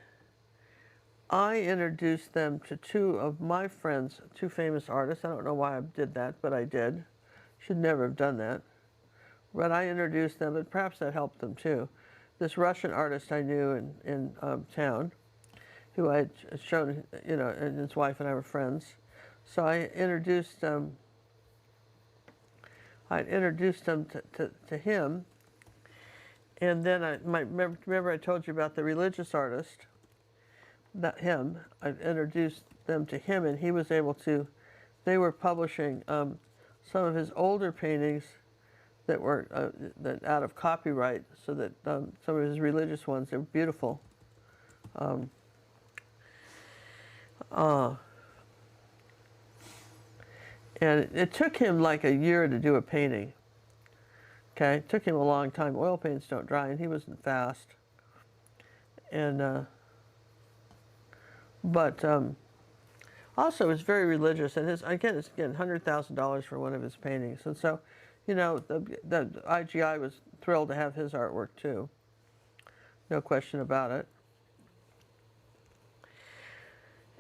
I introduced them to two of my friends, two famous artists. I don't know why I did that, but I did. Should never have done that. But I introduced them, and perhaps that helped them too. This Russian artist I knew in town, who I had shown, you know, and his wife and I were friends. So I introduced them. I introduced them to him, and then remember I told you about the religious artist. Not him. I introduced them to him, and he was able to. They were publishing some of his older paintings that were that out of copyright, so that some of his religious ones, they're beautiful. And it took him like a year to do a painting. Okay, it took him a long time. Oil paints don't dry, and he wasn't fast. And but also he was very religious, and it's getting $100,000 for one of his paintings, and so, you know, the IGI was thrilled to have his artwork too. No question about it.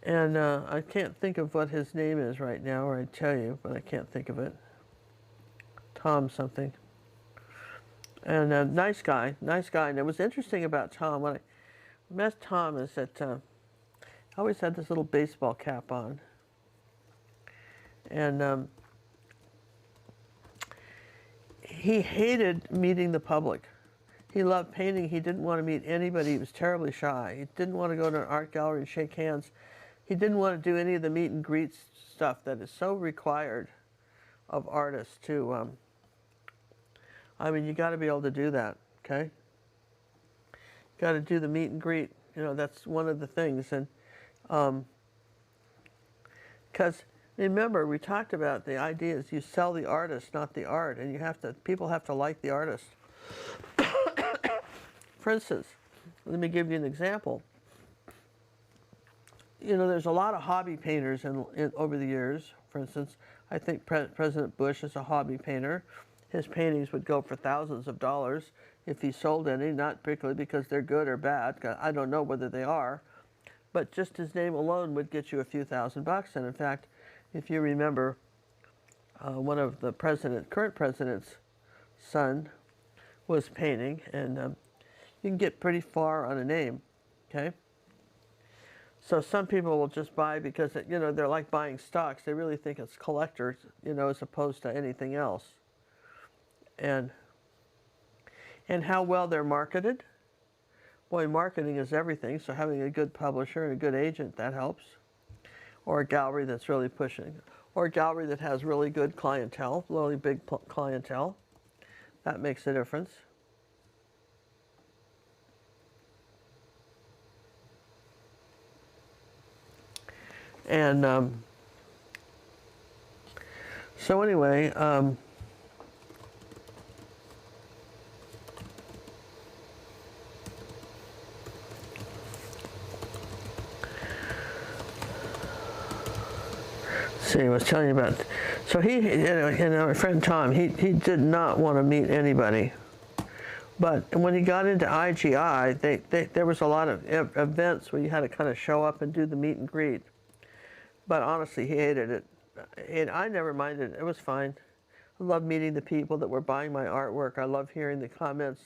And I can't think of what his name is right now, or I'd tell you, but I can't think of it. Tom something. And nice guy. And it was interesting about Tom, when I met Tom, is that I always had this little baseball cap on. And he hated meeting the public. He loved painting. He didn't want to meet anybody. He was terribly shy. He didn't want to go to an art gallery and shake hands. He didn't want to do any of the meet and greet stuff that is so required of artists to, I mean, you got to be able to do that, okay? Got to do the meet and greet. You know, that's one of the things. And because remember, we talked about the idea is you sell the artist, not the art, and you have to, people have to like the artist. For instance, let me give you an example. You know, there's a lot of hobby painters over the years. For instance, I think President Bush is a hobby painter. His paintings would go for thousands of dollars if he sold any, not particularly because they're good or bad. I don't know whether they are. But just his name alone would get you a few $1,000. And in fact, if you remember, one of the current president's son was painting, and you can get pretty far on a name, okay? So some people will just buy because, you know, they're like buying stocks. They really think it's collectors, you know, as opposed to anything else. And how well they're marketed. Boy, marketing is everything, so having a good publisher and a good agent, that helps. Or a gallery that's really pushing. Or a gallery that has really good clientele, really big clientele. That makes a difference. And so anyway, see, I was telling you about, so he, you know, my friend Tom, he did not want to meet anybody. But when he got into IGI, there was a lot of events where you had to kind of show up and do the meet and greet. But honestly, he hated it. And I never minded. It was fine. I love meeting the people that were buying my artwork. I love hearing the comments.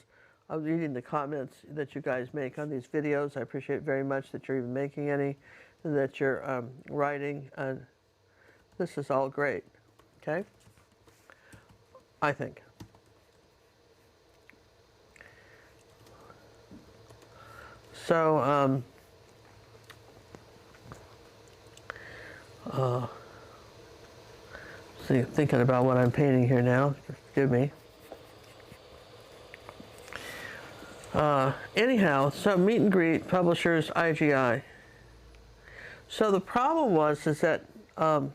I was reading the comments that you guys make on these videos. I appreciate very much that you're even making any, and that you're writing. And this is all great, okay? I think. So, see, thinking about what I'm painting here now. Forgive me. Anyhow, so meet and greet, publishers, IGI. So the problem is that I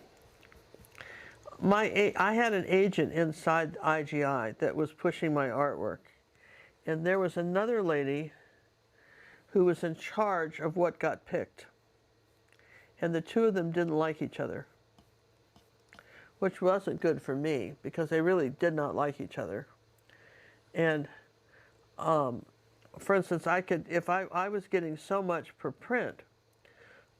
had an agent inside IGI that was pushing my artwork, and there was another lady who was in charge of what got picked. And the two of them didn't like each other, which wasn't good for me because they really did not like each other. And for instance, if I was getting so much per print,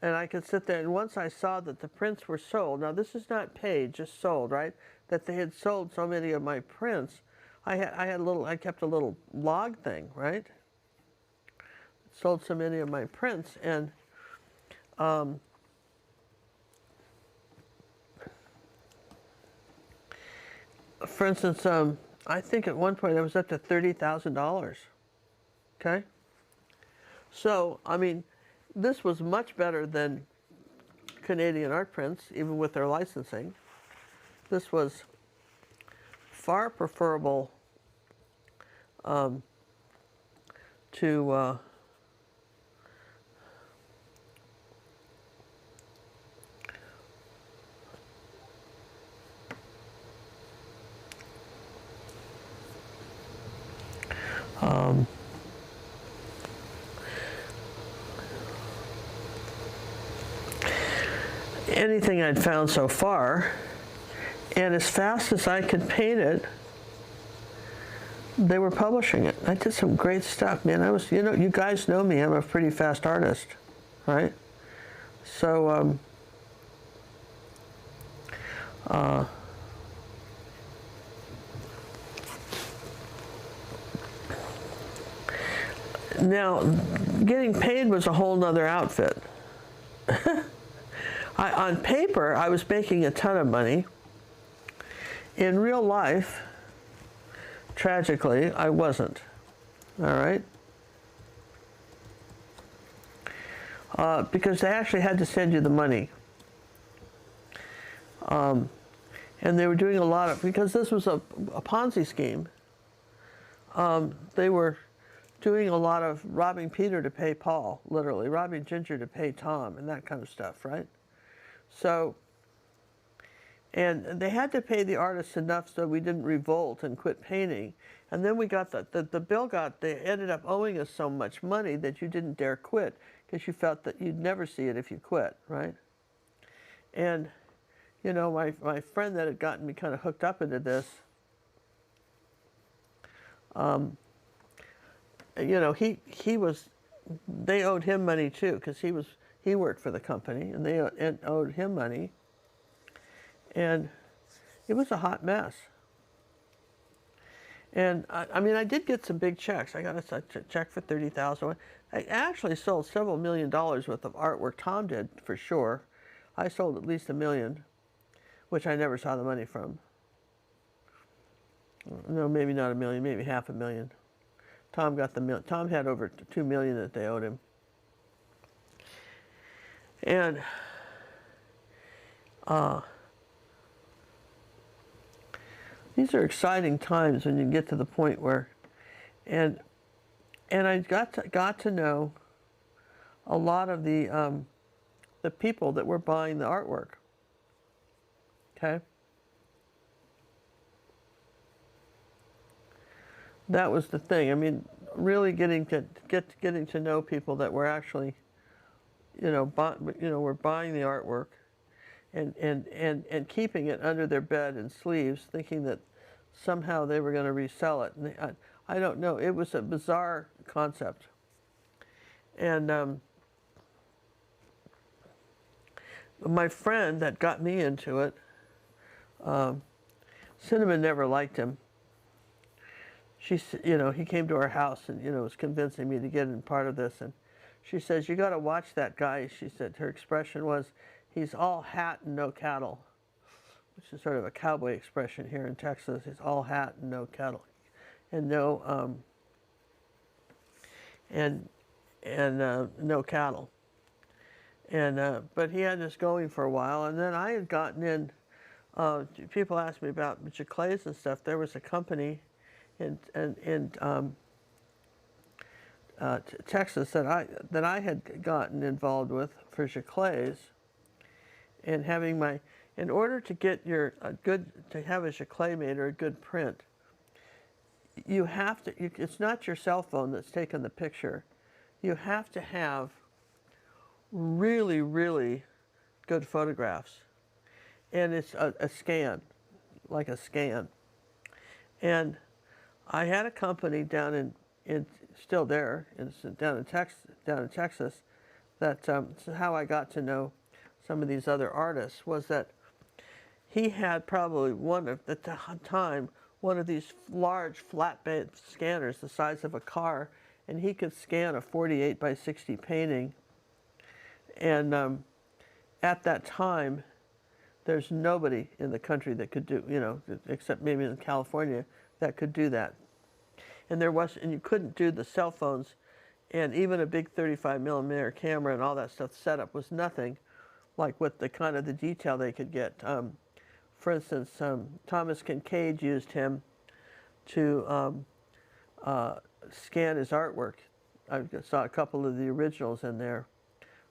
and I could sit there, and once I saw that the prints were sold, now this is not paid, just sold, right? That they had sold so many of my prints, I kept a little log thing, right? Sold so many of my prints, and for instance, I think at one point I was up to $30,000. Okay? So, I mean, this was much better than Canadian art prints, even with their licensing. This was far preferable to anything I'd found so far, and as fast as I could paint it, they were publishing it. I did some great stuff, man. I was, you guys know me, I'm a pretty fast artist, right? So, now, getting paid was a whole nother outfit. On paper, I was making a ton of money. In real life, tragically, I wasn't. All right? Because they actually had to send you the money. And they were doing a lot of, because this was a Ponzi scheme, they were doing a lot of robbing Peter to pay Paul, literally, robbing Ginger to pay Tom, and that kind of stuff, right? So, and they had to pay the artists enough so we didn't revolt and quit painting. And then we got the bill they ended up owing us so much money that you didn't dare quit because you felt that you'd never see it if you quit, right? And, my friend that had gotten me kind of hooked up into this, they owed him money too because he worked for the company and they owed him money. And it was a hot mess. And I did get some big checks. I got a check for $30,000. I actually sold several $1 million worth of artwork. Tom did for sure. I sold at least $1 million, which I never saw the money from. No, maybe not $1 million, maybe $500,000. Tom got Tom had over $2 million that they owed him. And these are exciting times when you get to the point where, and I got to know a lot of the people that were buying the artwork. Okay. That was the thing. Really getting to know people that were actually, were buying the artwork, and keeping it under their bed in sleeves, thinking that somehow they were going to resell it. And I don't know. It was a bizarre concept. And my friend that got me into it, Cinnamon never liked him. He came to our house and, was convincing me to get in part of this. And she says, you got to watch that guy. She said, her expression was, he's all hat and no cattle, which is sort of a cowboy expression here in Texas. He's all hat and no cattle, and no no cattle. And but he had this going for a while, and then I had gotten in. People asked me about giclées and stuff. There was a company in Texas that I had gotten involved with for giclées, and having in order to get to have a giclée made or a good print, you have to. It's not your cell phone that's taking the picture. You have to have really, really good photographs, and it's a scan, like a scan. And I had a company down in still there, down in Texas, that how I got to know some of these other artists was that he had probably at the time one of these large flatbed scanners the size of a car, and he could scan a 48 by 60 painting. And at that time, there's nobody in the country that could do, except maybe in California, that could do that. And you couldn't do the cell phones, and even a big 35mm camera and all that stuff setup was nothing like what the kind of the detail they could get. For instance, Thomas Kincaid used him to scan his artwork. I saw a couple of the originals in there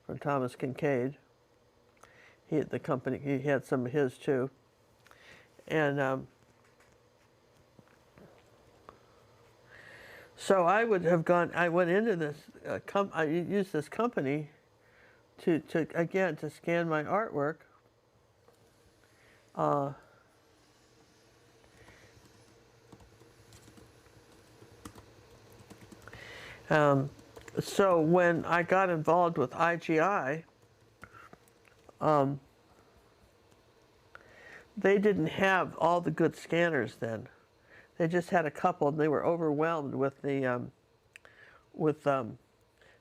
from Thomas Kincaid. He at the company, he had some of his too. And so I would have gone, I went into this, I used this company to again, to scan my artwork. So when I got involved with IGI, they didn't have all the good scanners then. They just had a couple, and they were overwhelmed with the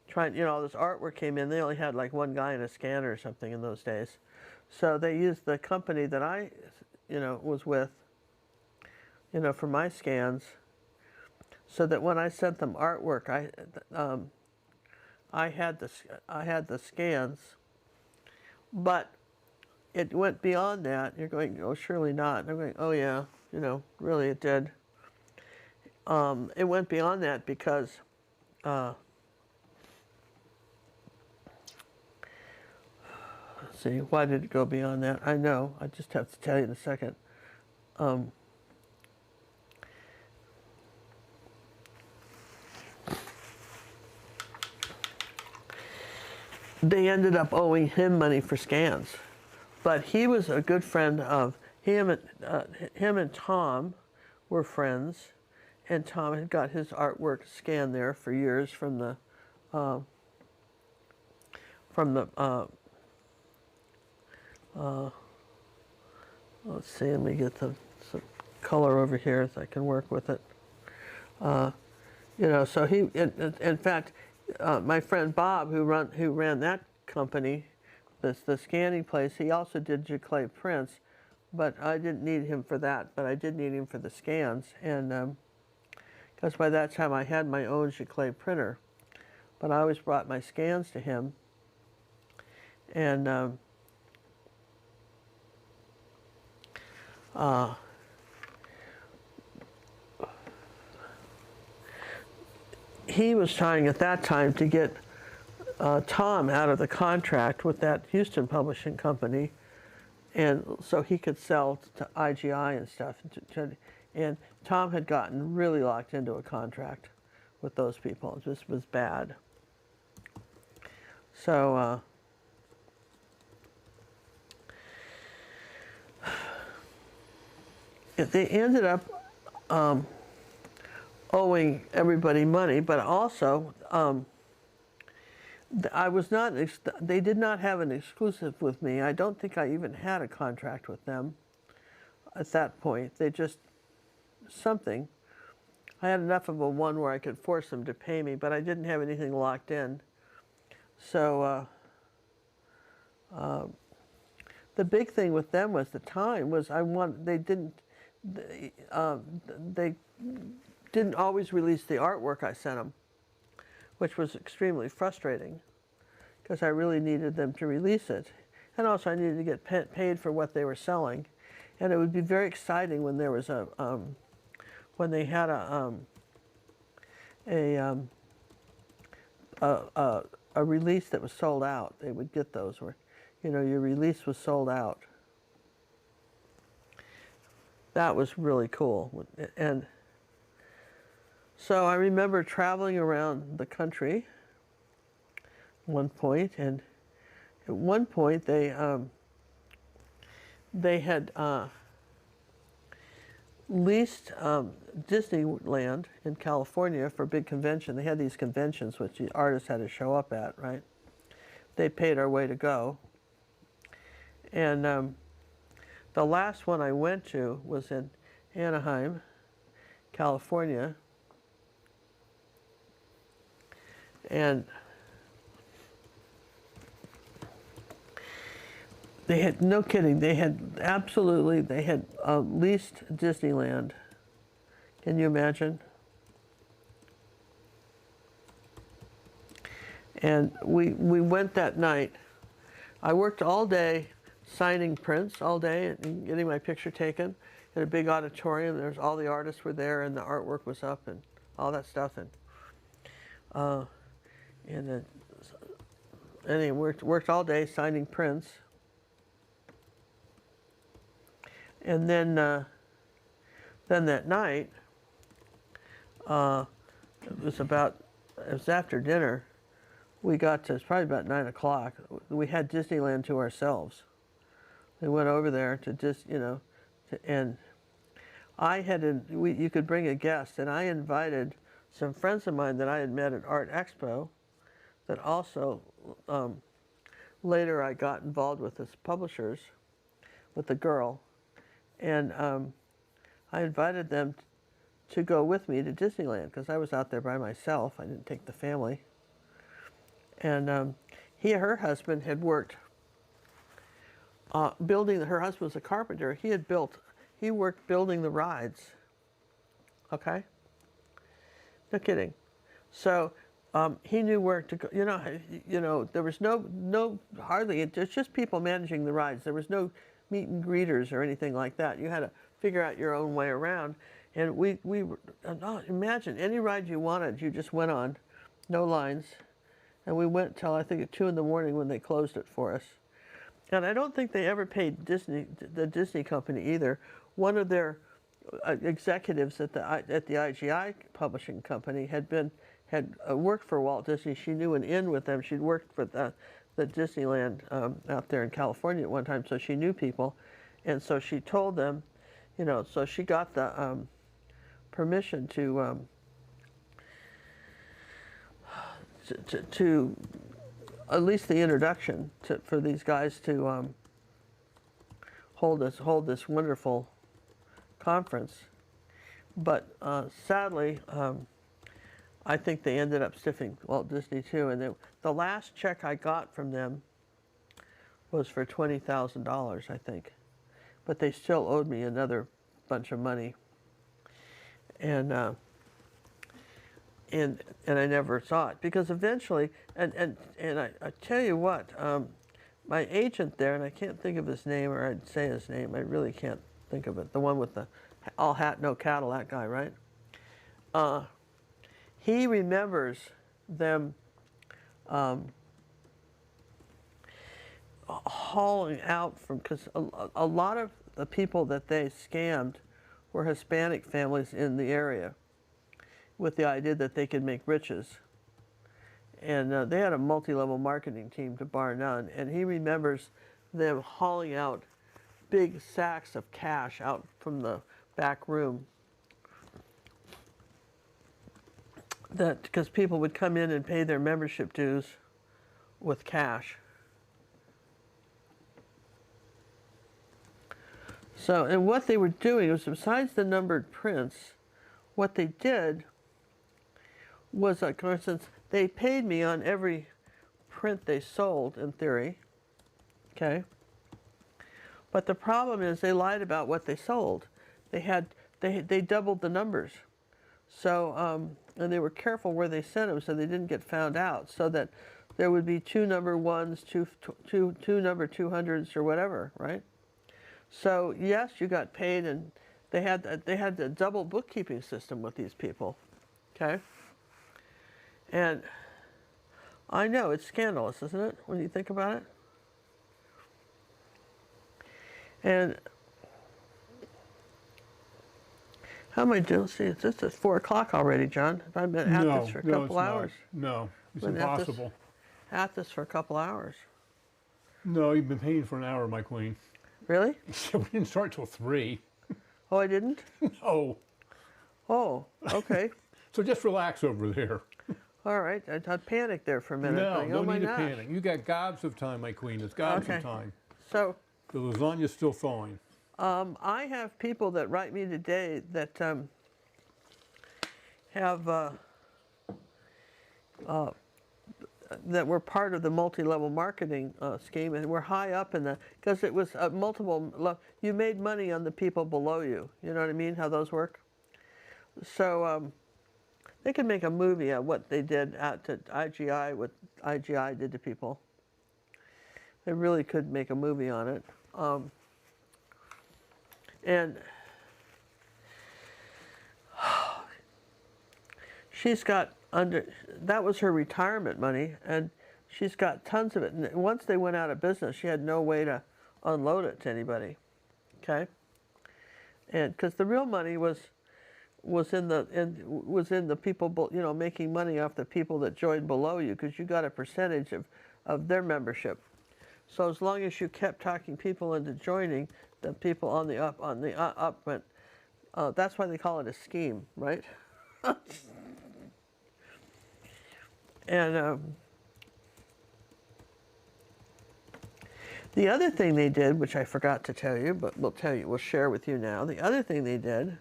trying. You know, all this artwork came in. They only had like one guy in a scanner or something in those days, so they used the company that I, was with, for my scans, so that when I sent them artwork, I had the scans, but it went beyond that. You're going, oh, surely not. And I'm going, oh yeah, really it did. It went beyond that because let's see, why did it go beyond that? I know, I just have to tell you in a second. They ended up owing him money for scans. But he was a good friend of him and Tom were friends, and Tom had got his artwork scanned there for years from the let's see, let me get some color over here so I can work with it. So he, in fact, my friend Bob, who ran that company, the scanning place, he also did giclée prints, but I didn't need him for that, but I did need him for the scans, and because by that time I had my own giclée printer, but I always brought my scans to him, and he was trying at that time to get Tom out of the contract with that Houston publishing company, and so he could sell to IGI and stuff. And Tom had gotten really locked into a contract with those people. It just was bad. So they ended up owing everybody money, but also I was not, they did not have an exclusive with me. I don't think I even had a contract with them at that point. They just, something. I had enough of a one where I could force them to pay me, but I didn't have anything locked in. So the big thing with them was the time was they didn't always release the artwork I sent them, which was extremely frustrating because I really needed them to release it. And also I needed to get paid for what they were selling. And it would be very exciting when there was when they had a release that was sold out. They would get those where, your release was sold out. That was really cool. And so I remember traveling around the country at one point, and at one point they had leased Disneyland in California for a big convention. They had these conventions which the artists had to show up at, right? They paid our way to go. And the last one I went to was in Anaheim, California. And they had, no kidding, they had leased Disneyland. Can you imagine? And we went that night. I worked all day signing prints all day and getting my picture taken in a big auditorium. There's all the artists were there and the artwork was up and all that stuff, and then anyway, worked all day signing prints, and then that night, it was after dinner. We got to, it's probably about 9 o'clock. We had Disneyland to ourselves. We went over there to just, and you could bring a guest, and I invited some friends of mine that I had met at Art Expo that also, later I got involved with as publishers, with the girl, and I invited them to go with me to Disneyland because I was out there by myself. I didn't take the family. And her husband had worked her husband was a carpenter. He worked building the rides. Okay? No kidding. So he knew where to go. There was there's just people managing the rides. There was no meet and greeters or anything like that. You had to figure out your own way around. And imagine any ride you wanted, you just went on, no lines. And we went till I think at 2 in the morning when they closed it for us. And I don't think they ever paid the Disney company either. One of their executives at the IGI publishing company had worked for Walt Disney. She knew an in with them. She'd worked for the Disneyland out there in California at one time, so she knew people. And so she told them, so she got the permission to at least the introduction for these guys to hold this wonderful conference. But sadly, I think they ended up stiffing Walt Disney too. And the last check I got from them was for $20,000, I think. But they still owed me another bunch of money. And I never saw it because eventually, and I tell you what, my agent there, and I can't think of his name, or I'd say his name, I really can't think of it, the one with the all hat, no cattle, that guy, right? He remembers them hauling out from, because a lot of the people that they scammed were Hispanic families in the area, with the idea that they could make riches. And they had a multi-level marketing team to bar none. And he remembers them hauling out big sacks of cash out from the back room. Because people would come in and pay their membership dues with cash. So, and what they were doing was, besides the numbered prints, what they did was, for instance, they paid me on every print they sold, in theory, okay? But the problem is they lied about what they sold. They doubled the numbers. So, and they were careful where they sent them so they didn't get found out, so that there would be 2 number 1s, two number 200s or whatever, right? So yes, you got paid, and they had the double bookkeeping system with these people, okay? And I know it's scandalous, isn't it, when you think about it? And how am I doing? See, it's just 4 o'clock already, John. I've been at this for a couple hours. No, it's impossible. At this for a couple hours. No, you've been paying for an hour, my queen. Really? So we didn't start till 3. Oh, I didn't? No. Oh, okay. So just relax over there. All right. I panicked there for a minute. No, thinking, no oh need to panic. You got gobs of time, my queen. It's gobs of time. So the lasagna's still thawing. I have people that write me today that that were part of the multi-level marketing scheme, and were high up in the, because it was you made money on the people below you. You know what I mean? How those work. So they could make a movie of what they did at IGI, what IGI did to people. They really could make a movie on it. And she's got that was her retirement money, and she's got tons of it. And once they went out of business, she had no way to unload it to anybody. Okay, and because the real money was in the people, you know, making money off the people that joined below you, because you got a percentage of their membership. So as long as you kept talking people into joining, the people on the up went. That's why they call it a scheme, right? And the other thing they did, which I forgot to tell you, but we'll share with you now. The other thing they did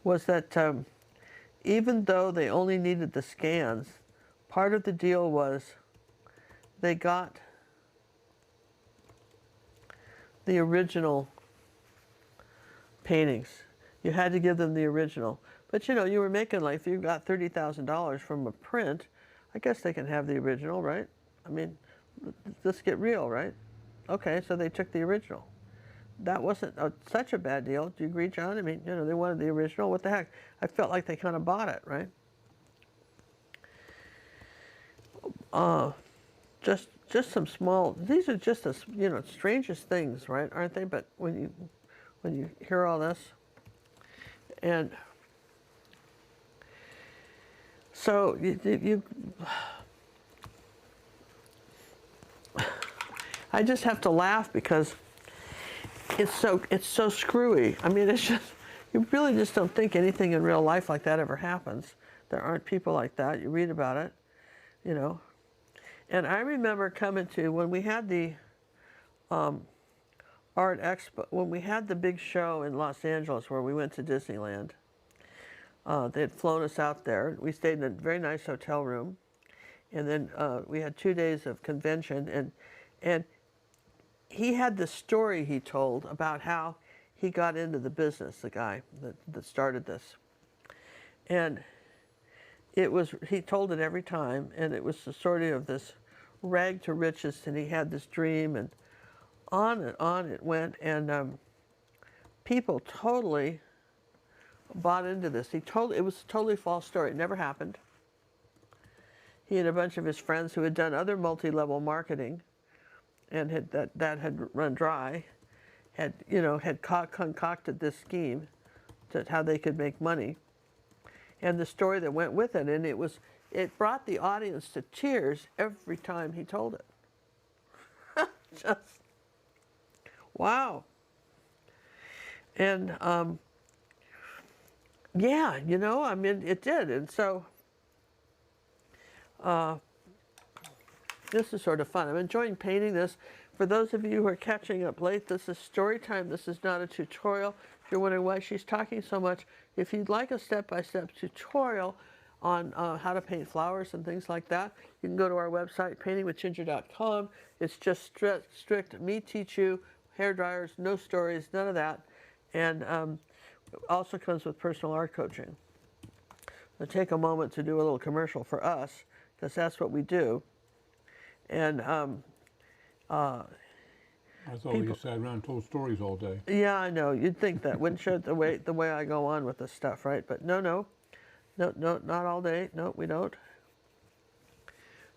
was that even though they only needed the scans, part of the deal was they got the original paintings. You had to give them the original. But you know, you were making, like, if you got $30,000 from a print, I guess they can have the original, right? I mean, let's get real, right? Okay, so they took the original. That wasn't such a bad deal. Do you agree, John? I mean, you know, they wanted the original. What the heck? I felt like they kind of bought it, right? Just some small. These are just the, you know, strangest things, right? Aren't they? But when you hear all this, and so I just have to laugh because it's so screwy. I mean, it's just, you really just don't think anything in real life like that ever happens. There aren't people like that. You read about it, you know. And I remember coming to, when we had the art expo, when we had the big show in Los Angeles where we went to Disneyland. They had flown us out there. We stayed in a very nice hotel room, and then we had 2 days of convention. And he had this story he told about how he got into the business. The guy that started this, and he told it every time, and it was the sort of this rag to riches, and he had this dream, and on it went, and people totally bought into this. It was a totally false story. It never happened. He and a bunch of his friends who had done other multi-level marketing, and that had run dry, had concocted this scheme to how they could make money, and the story that went with it, and it brought the audience to tears every time he told it. Just wow. And yeah, you know, I mean, it did. And so this is sort of fun. I'm enjoying painting this. For those of you who are catching up late, this is story time. This is not a tutorial. If you're wondering why she's talking so much, if you'd like a step-by-step tutorial on how to paint flowers and things like that, you can go to our website, paintingwithginger.com. It's just strict me teach you, hair dryers, no stories, none of that. And it also comes with personal art coaching. I'll take a moment to do a little commercial for us, because that's what we do. And I thought you sat around and told stories all day. Yeah, I know. You'd think that wouldn't show the way I go on with this stuff, right? But no, not all day. No, we don't.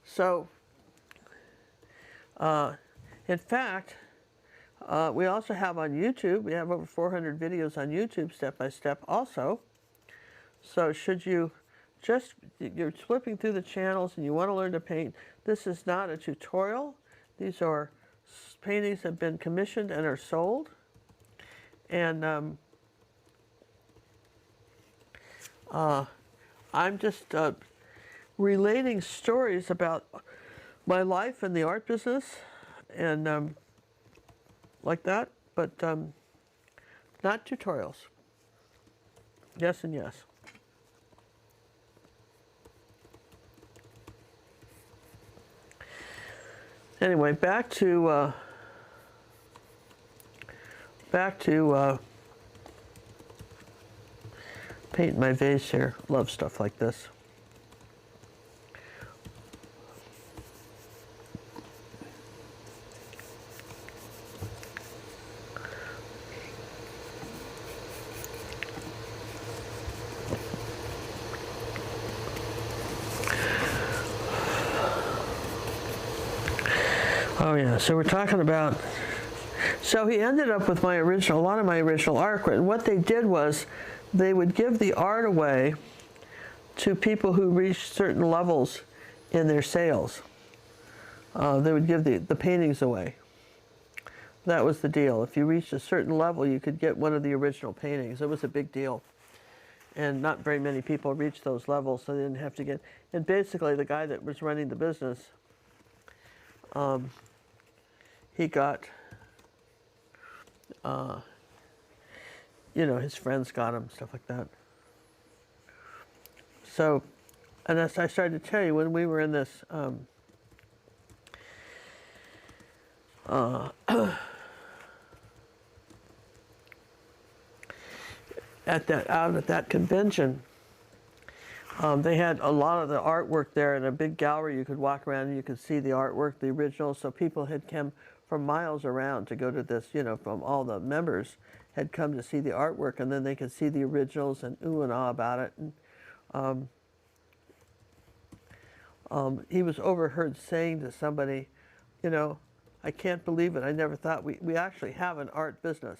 So, in fact, we also have on YouTube. We have over 400 videos on YouTube, step by step, also. So, you're flipping through the channels and you want to learn to paint, this is not a tutorial. These are paintings that have been commissioned and are sold. And I'm just relating stories about my life in the art business and like that, but not tutorials. Yes and yes. Anyway, back to painting my vase here. Love stuff like this. Oh yeah, so we're talking about, so he ended up with a lot of my original artwork. And what they did was they would give the art away to people who reached certain levels in their sales. They would give the paintings away. That was the deal. If you reached a certain level, you could get one of the original paintings. It was a big deal. And not very many people reached those levels, so they didn't have to get, and basically the guy that was running the business, he got, you know, his friends got him, stuff like that. So, and as I started to tell you, when we were in this, out at that convention, they had a lot of the artwork there in a big gallery. You could walk around and you could see the artwork, the original. So people had come from miles around to go to this, you know, from all the members had come to see the artwork, and then they could see the originals and ooh and ah about it. And he was overheard saying to somebody, you know, I can't believe it. I never thought we actually have an art business.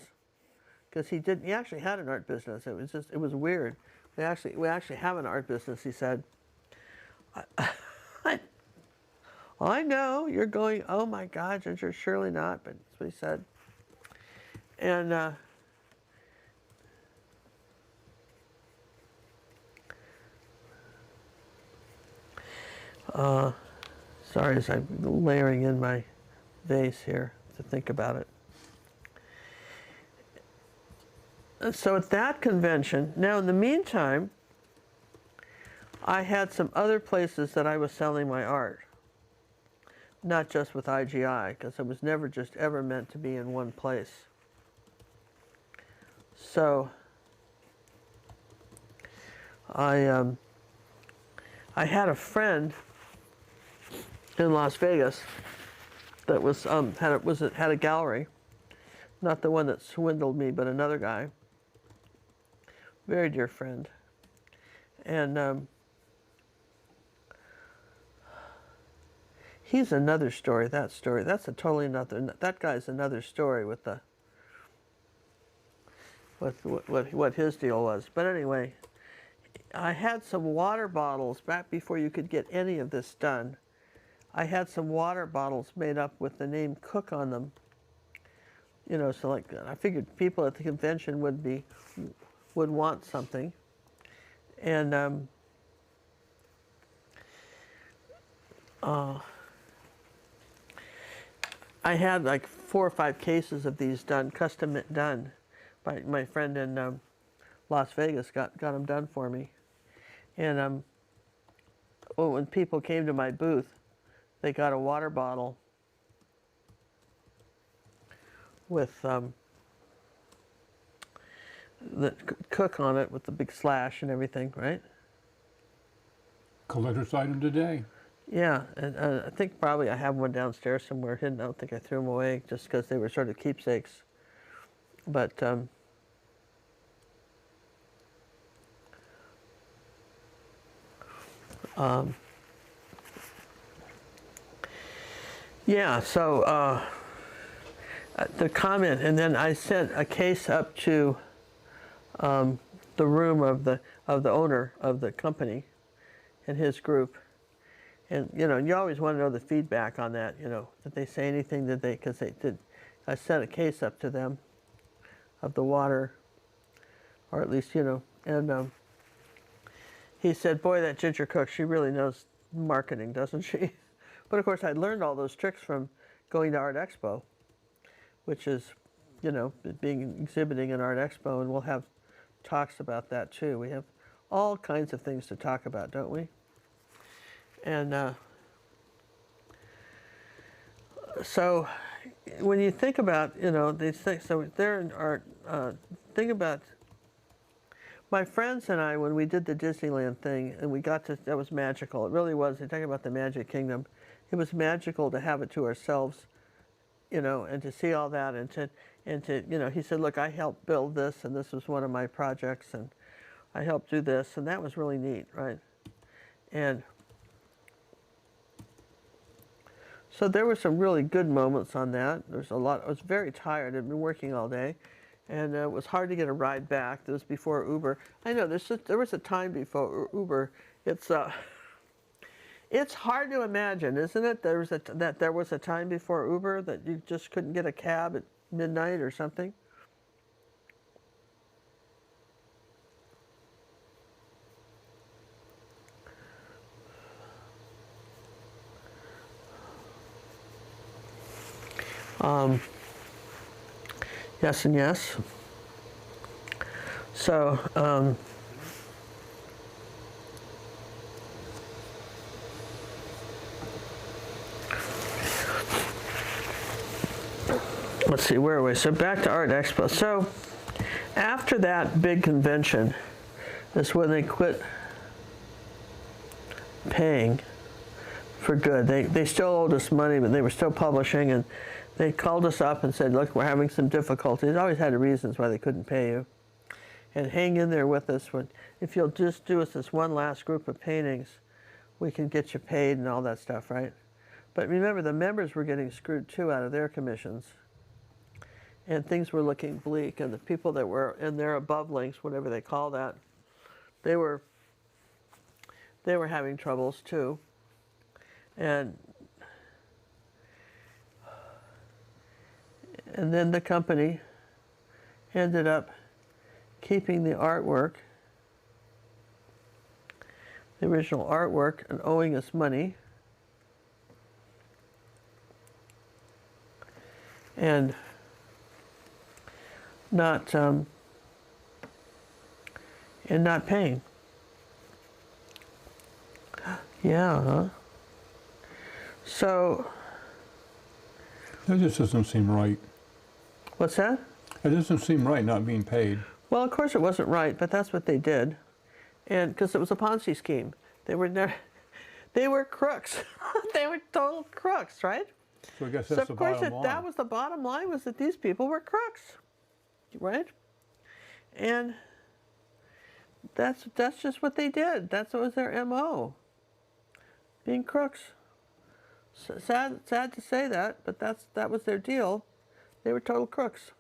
Because he actually had an art business. It was weird. We actually have an art business, he said. I know, you're going, oh my God, you're surely not, but that's what he said. And sorry, as I'm layering in my vase here to think about it. So at that convention, now in the meantime, I had some other places that I was selling my art. Not just with IGI, because it was never just ever meant to be in one place. So I had a friend in Las Vegas that was had a gallery, not the one that swindled me, but another guy. Very dear friend, and he's another story. That's a totally another. That guy's another story with the what his deal was. But anyway, I had some water bottles back before you could get any of this done. I had some water bottles made up with the name Cook on them. You know, so like I figured people at the convention would want something, and I had like 4 or 5 cases of these done, custom done. My friend in Las Vegas got them done for me, and well, when people came to my booth, they got a water bottle with the Cook on it with the big slash and everything, right? Collector's item today. Yeah, and I think probably I have one downstairs somewhere hidden. I don't think I threw them away just because they were sort of keepsakes. But yeah, so the comment, and then I sent a case up to the room of the owner of the company and his group, and you know, you always want to know the feedback on that. You know, did they say anything? Because they did. I sent a case up to them of the water, or at least, you know, and he said, "Boy, that Ginger Cook, she really knows marketing, doesn't she?" But of course, I learned all those tricks from going to Art Expo, which is, you know, exhibiting in Art Expo, and we'll have talks about that too. We have all kinds of things to talk about, don't we? And so when you think about, you know, these things, so they're in art, think about my friends and I, when we did the Disneyland thing, and we got to, that was magical. It really was. They're talking about the Magic Kingdom. It was magical to have it to ourselves, you know, and to see all that, and to, you know, he said, look, I helped build this, and this was one of my projects, and I helped do this, and that was really neat, right? And So there were some really good moments on that. There's a lot. I was very tired. I'd been working all day, and it was hard to get a ride back. This was before Uber. I know there was a time before Uber. It's hard to imagine, isn't it? That there was a time before Uber that you just couldn't get a cab at midnight or something. Yes and yes. So, let's see, where are we? So back to Art Expo. So after that big convention is when they quit paying for good. They still owed us money, but they were still publishing, and they called us up and said, look, we're having some difficulties. They always had reasons why they couldn't pay you. And hang in there with us. If you'll just do us this one last group of paintings, we can get you paid and all that stuff, right? But remember, the members were getting screwed too out of their commissions. And things were looking bleak, and the people that were in their above links, whatever they call that, they were having troubles too. And then the company ended up keeping the artwork, the original artwork, and owing us money. And not paying. Yeah, huh? So That just doesn't seem right. what's that? It doesn't seem right not being paid. Well, of course it wasn't right, but that's what they did, and because it was a Ponzi scheme, they were crooks. They were total crooks, right? So I guess So that's of the course bottom line. that was the bottom line, was that these people were crooks, right? And that's just what they did. That was their MO, being crooks. Sad to say that, but that was their deal. They were total crooks.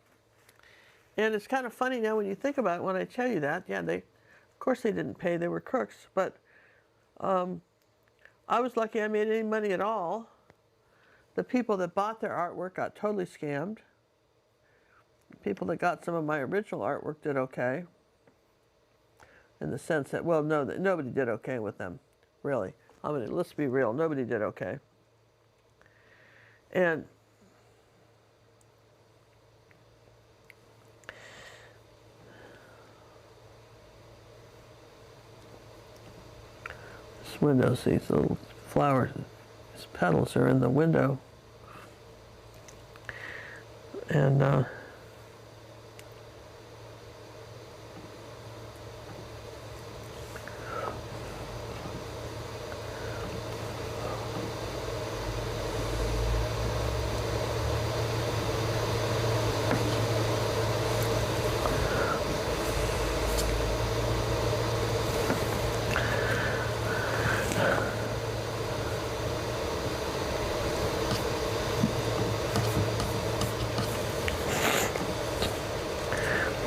And it's kind of funny now when you think about it, when I tell you that, yeah, of course they didn't pay, they were crooks, but I was lucky I made any money at all. The people that bought their artwork got totally scammed. The people that got some of my original artwork did okay. In the sense that, well, no, nobody did okay with them, really. I mean, let's be real, nobody did okay. And this window, these little flowers, these petals are in the window. And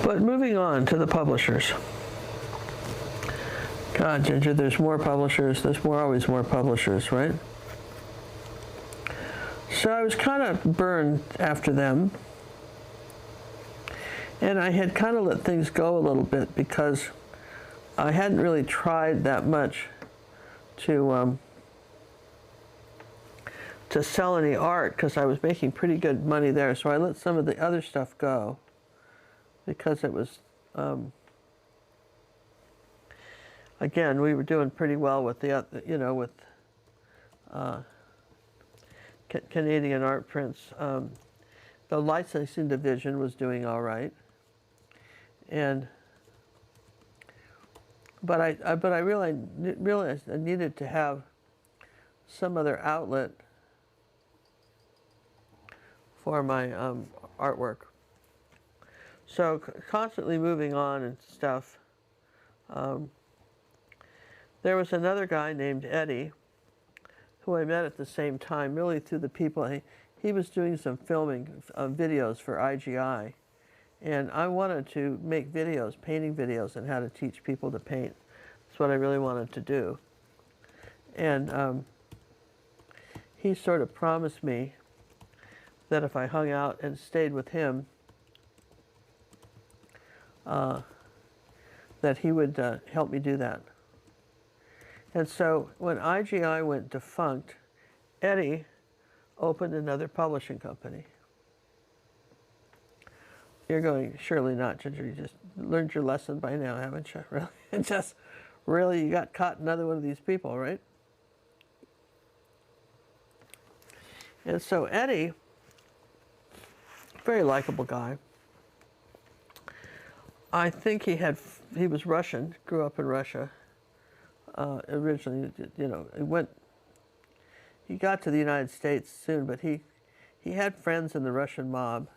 but moving on to the publishers. God, Ginger, there's more publishers. There's always more publishers, right? So I was kind of burned after them. And I had kind of let things go a little bit because I hadn't really tried that much to sell any art, because I was making pretty good money there. So I let some of the other stuff go because it was, again, we were doing pretty well with the, with Canadian art prints. The licensing division was doing all right, but I realized I needed to have some other outlet for my artwork. So constantly moving on and stuff. There was another guy named Eddie who I met at the same time, really through the people. He was doing some filming videos for IGI, and I wanted to make videos, painting videos, and how to teach people to paint. That's what I really wanted to do. And he sort of promised me that if I hung out and stayed with him, that he would help me do that. And so when IGI went defunct, Eddie opened another publishing company. You're going, surely not, Ginger. You just learned your lesson by now, haven't you? Really? Really, you got caught another one of these people, right? And so Eddie, very likable guy. I think he was Russian, grew up in Russia. Originally, you know, he got to the United States soon, but he had friends in the Russian mob.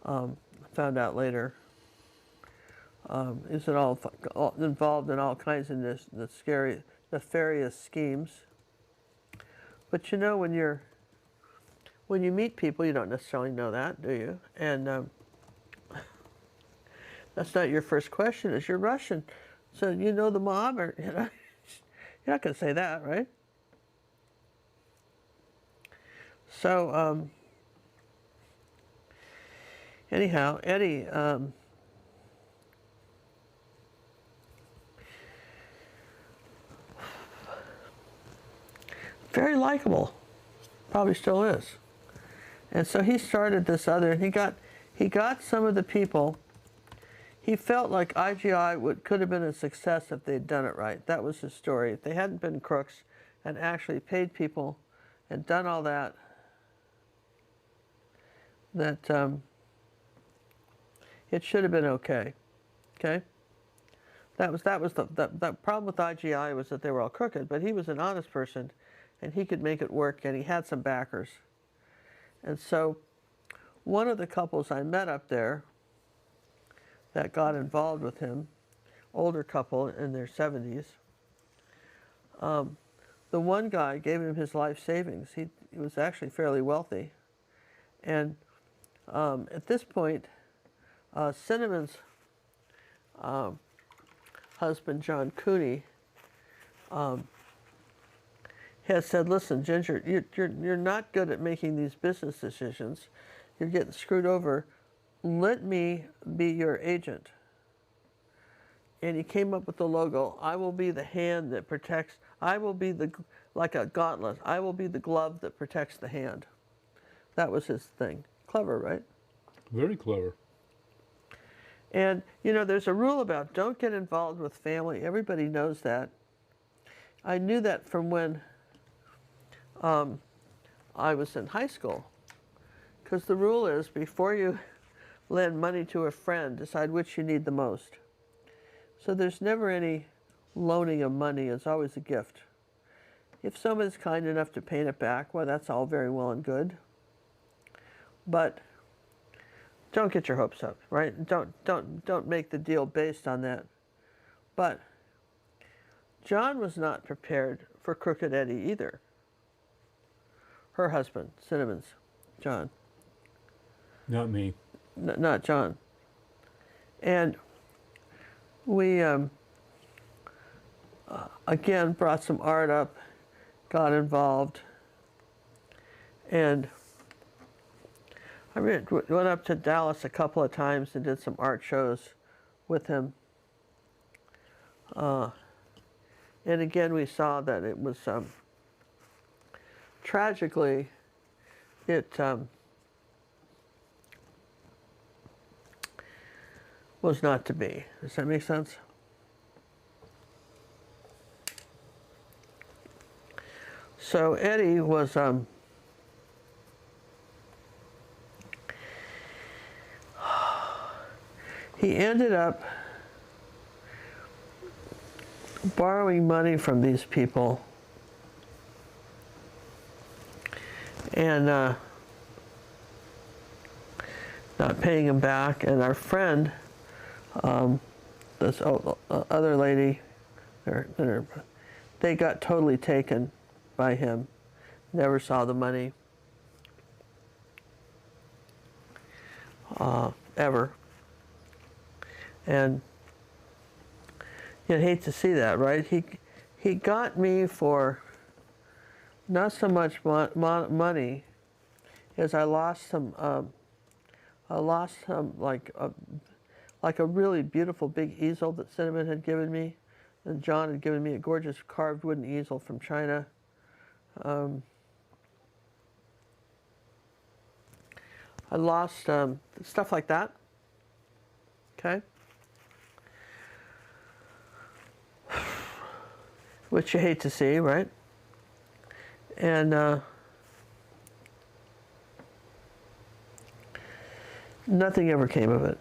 Found out later. He was all involved in all kinds of the scary, nefarious schemes. But you know, when you meet people, you don't necessarily know that, do you? And that's not your first question. Is you're Russian, so you know the mob, or you know, you're not going to say that, right? So anyhow, Eddie. Very likable, probably still is. And so he started this other, and he got some of the people. He felt like IGI could have been a success if they'd done it right. That was his story. If they hadn't been crooks and actually paid people and done all that, it should have been okay. Okay? That was the problem with IGI, was that they were all crooked, but he was an honest person, and he could make it work, and he had some backers. And so one of the couples I met up there that got involved with him, older couple in their 70s, the one guy gave him his life savings. He was actually fairly wealthy. And at this point, Cinnamon's husband, John Cooney, has said, listen, Ginger, you're not good at making these business decisions. You're getting screwed over. Let me be your agent. And he came up with the logo. I will be the hand that protects. I will be like a gauntlet. I will be the glove that protects the hand. That was his thing. Clever, right? Very clever. And, you know, there's a rule about don't get involved with family. Everybody knows that. I knew that from when I was in high school. Because the rule is, before you lend money to a friend, decide which you need the most. So there's never any loaning of money. It's always a gift. If someone's kind enough to pay it back, well, that's all very well and good. But don't get your hopes up, right? Don't make the deal based on that. But John was not prepared for Crooked Eddie either. Her husband, Cinnamon's, John. Not me. Not John. And we, again, brought some art up, got involved, and I went up to Dallas a couple of times and did some art shows with him. And again, we saw that it was, tragically, it was not to be. Does that make sense? So Eddie was, he ended up borrowing money from these people and not paying them back. And our friend, this other lady, they got totally taken by him. Never saw the money. Ever. And you'd hate to see that, right? He got me for not so much money as I lost some like a really beautiful big easel that Cinnamon had given me, and John had given me a gorgeous carved wooden easel from China. I lost stuff like that. Okay. Which you hate to see, right? And nothing ever came of it.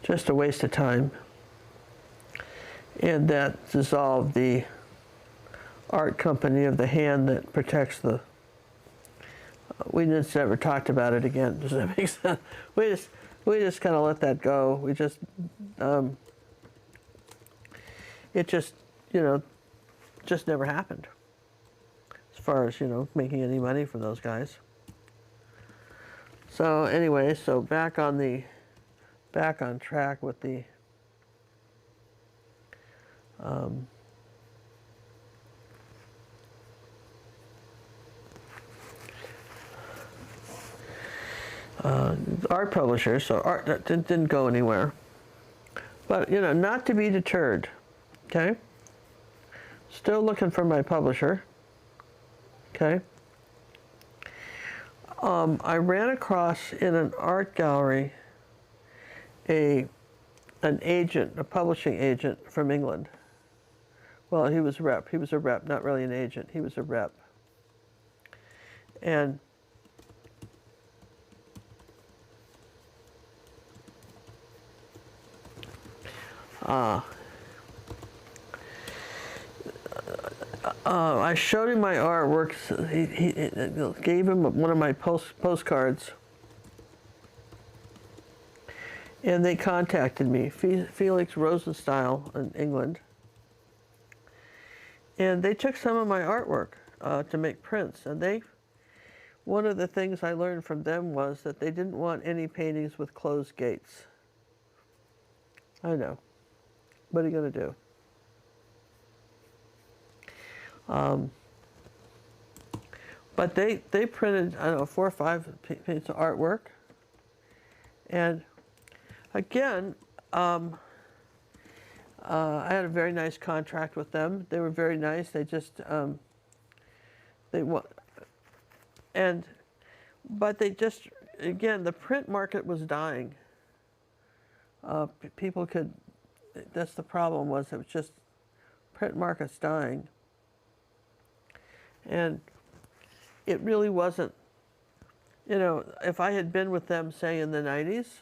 Just a waste of time. And that dissolved the art company of the hand that protects the... We just never talked about it again. Does that make sense? We just kind of let that go. We just... it just, just never happened. As far as, making any money from those guys. So anyway, so back on track with the art publisher. So art that didn't go anywhere. But not to be deterred. Okay. Still looking for my publisher. Okay. I ran across in an art gallery an agent, a publishing agent from England. Well, he was a rep. He was a rep, not really an agent. He was a rep. And I showed him my artwork. He gave him one of my postcards. And they contacted me, Felix Rosenstyle in England. And they took some of my artwork to make prints. And one of the things I learned from them was that they didn't want any paintings with closed gates. I know. What are you going to do? But they printed, I don't know, 4 or 5 pieces of artwork. And again, I had a very nice contract with them. They were very nice. They just, but they just, again, the print market was dying. People could, that's the problem, was it was just print market's dying. And it really wasn't, if I had been with them, say, in the 90s,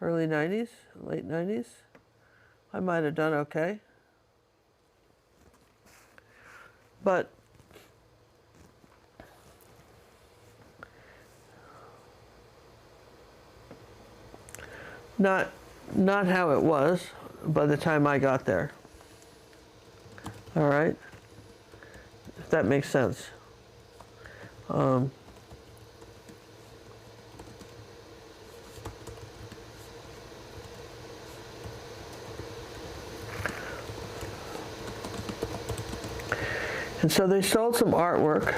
early 90s, late 90s, I might have done okay. But not how it was by the time I got there. All right? If that makes sense. And so they sold some artwork.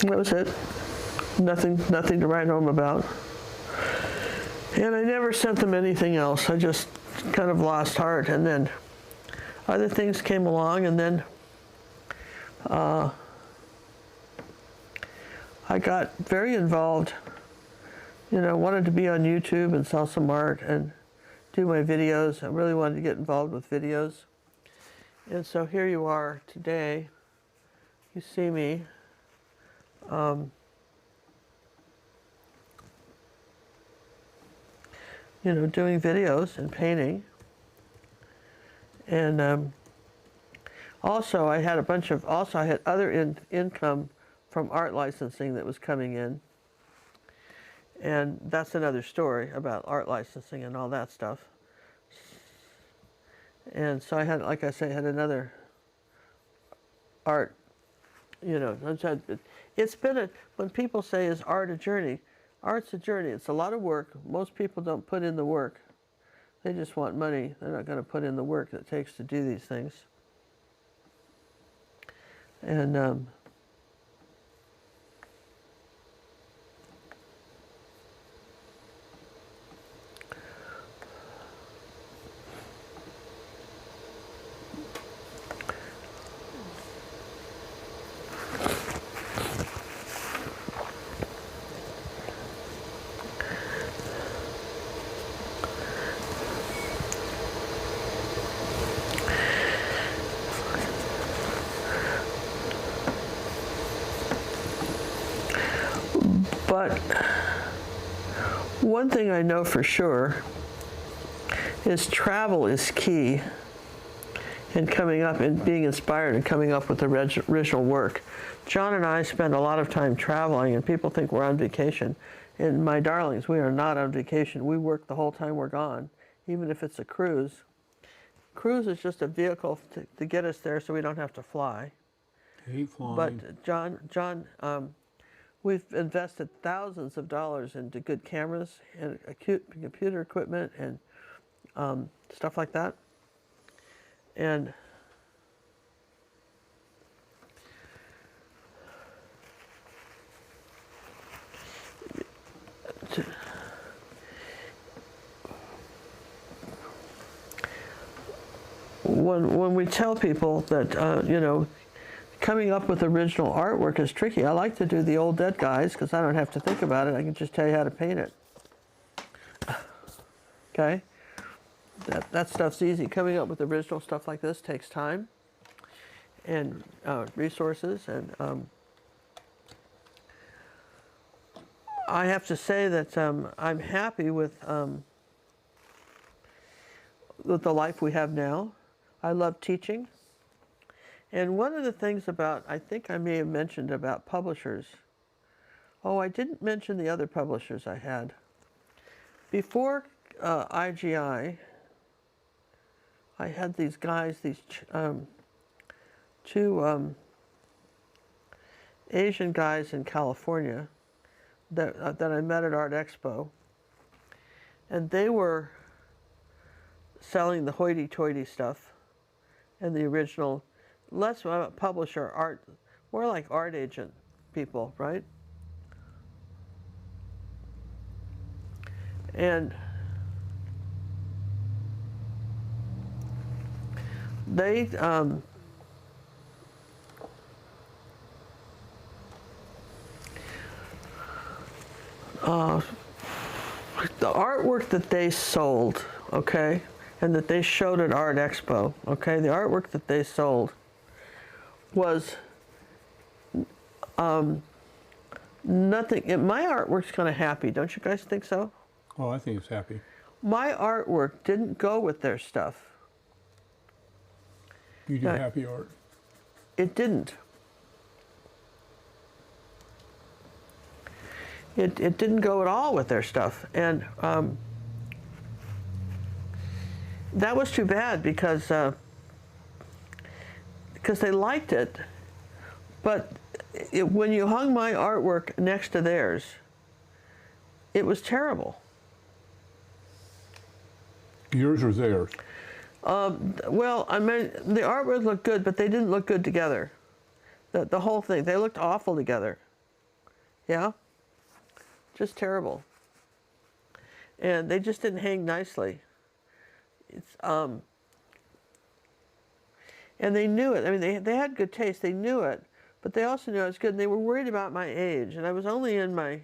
That was it. Nothing to write home about. And I never sent them anything else. I just kind of lost heart. And then other things came along, and then I got very involved. Wanted to be on YouTube and sell some art and do my videos. I really wanted to get involved with videos. And so here you are today. You see me. Doing videos and painting. And also I had other income from art licensing that was coming in. And that's another story about art licensing and all that stuff. And so I had, like I say, had another art, you know, it's been a, when people say, is art a journey? Art's a journey. It's a lot of work. Most people don't put in the work. They just want money. They're not going to put in the work that it takes to do these things. And but one thing I know for sure is travel is key in coming up and being inspired and coming up with the original work. John and I spend a lot of time traveling, and people think we're on vacation. And my darlings, we are not on vacation. We work the whole time we're gone, even if it's a cruise. Cruise is just a vehicle to get us there so we don't have to fly. I hate flying. But John, we've invested thousands of dollars into good cameras and computer equipment and stuff like that. And when we tell people that, you know, coming up with original artwork is tricky. I like to do the old dead guys because I don't have to think about it. I can just tell you how to paint it. Okay? That stuff's easy. Coming up with original stuff like this takes time and resources. And I have to say that I'm happy with the life we have now. I love teaching. And one of the things about, I think I may have mentioned about publishers. Oh, I didn't mention the other publishers I had. Before IGI, I had these guys, these two Asian guys in California that I met at Art Expo. And they were selling the hoity-toity stuff and the original, less publisher art, more like art agent people, right? And they the artwork that they sold, okay, and that they showed at Art Expo, okay, the artwork that they sold was nothing. My artwork's kind of happy, don't you guys think so? Oh, I think it's happy. My artwork didn't go with their stuff. You do happy art. It didn't. It didn't go at all with their stuff. And that was too bad because they liked it. But when you hung my artwork next to theirs, it was terrible. Yours or theirs? Well, I mean, the artwork looked good, but they didn't look good together. The whole thing, they looked awful together. Yeah? Just terrible. And they just didn't hang nicely. It's and they knew it. I mean, they had good taste. They knew it, but they also knew I was good. And they were worried about my age, and I was only in I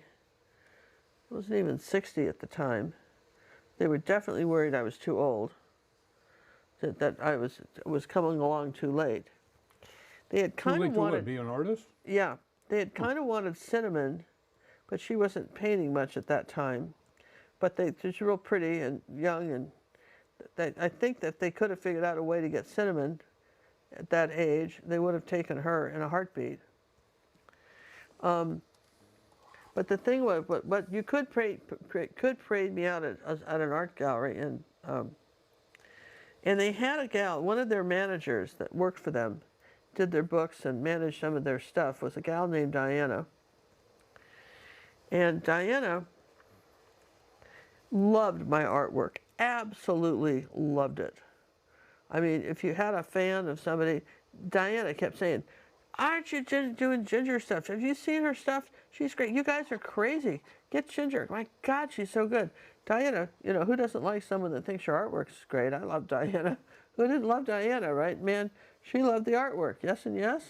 wasn't even 60 at the time. They were definitely worried I was too old. That I was coming along too late. They had kind of wanted to be an artist. Yeah, they had kind of wanted Cinnamon, but she wasn't painting much at that time. But she's real pretty and young, and I think that they could have figured out a way to get Cinnamon at that age. They would have taken her in a heartbeat. But the thing was, but you could parade me out at an art gallery, and they had a gal, one of their managers that worked for them, did their books and managed some of their stuff, was a gal named Diana. And Diana loved my artwork, absolutely loved it. I mean, if you had a fan of somebody, Diana kept saying, aren't you doing Ginger stuff? Have you seen her stuff? She's great. You guys are crazy. Get Ginger. My God, she's so good. Diana, you know, who doesn't like someone that thinks your artwork's great? I love Diana. Who didn't love Diana, right? Man, she loved the artwork. Yes and yes?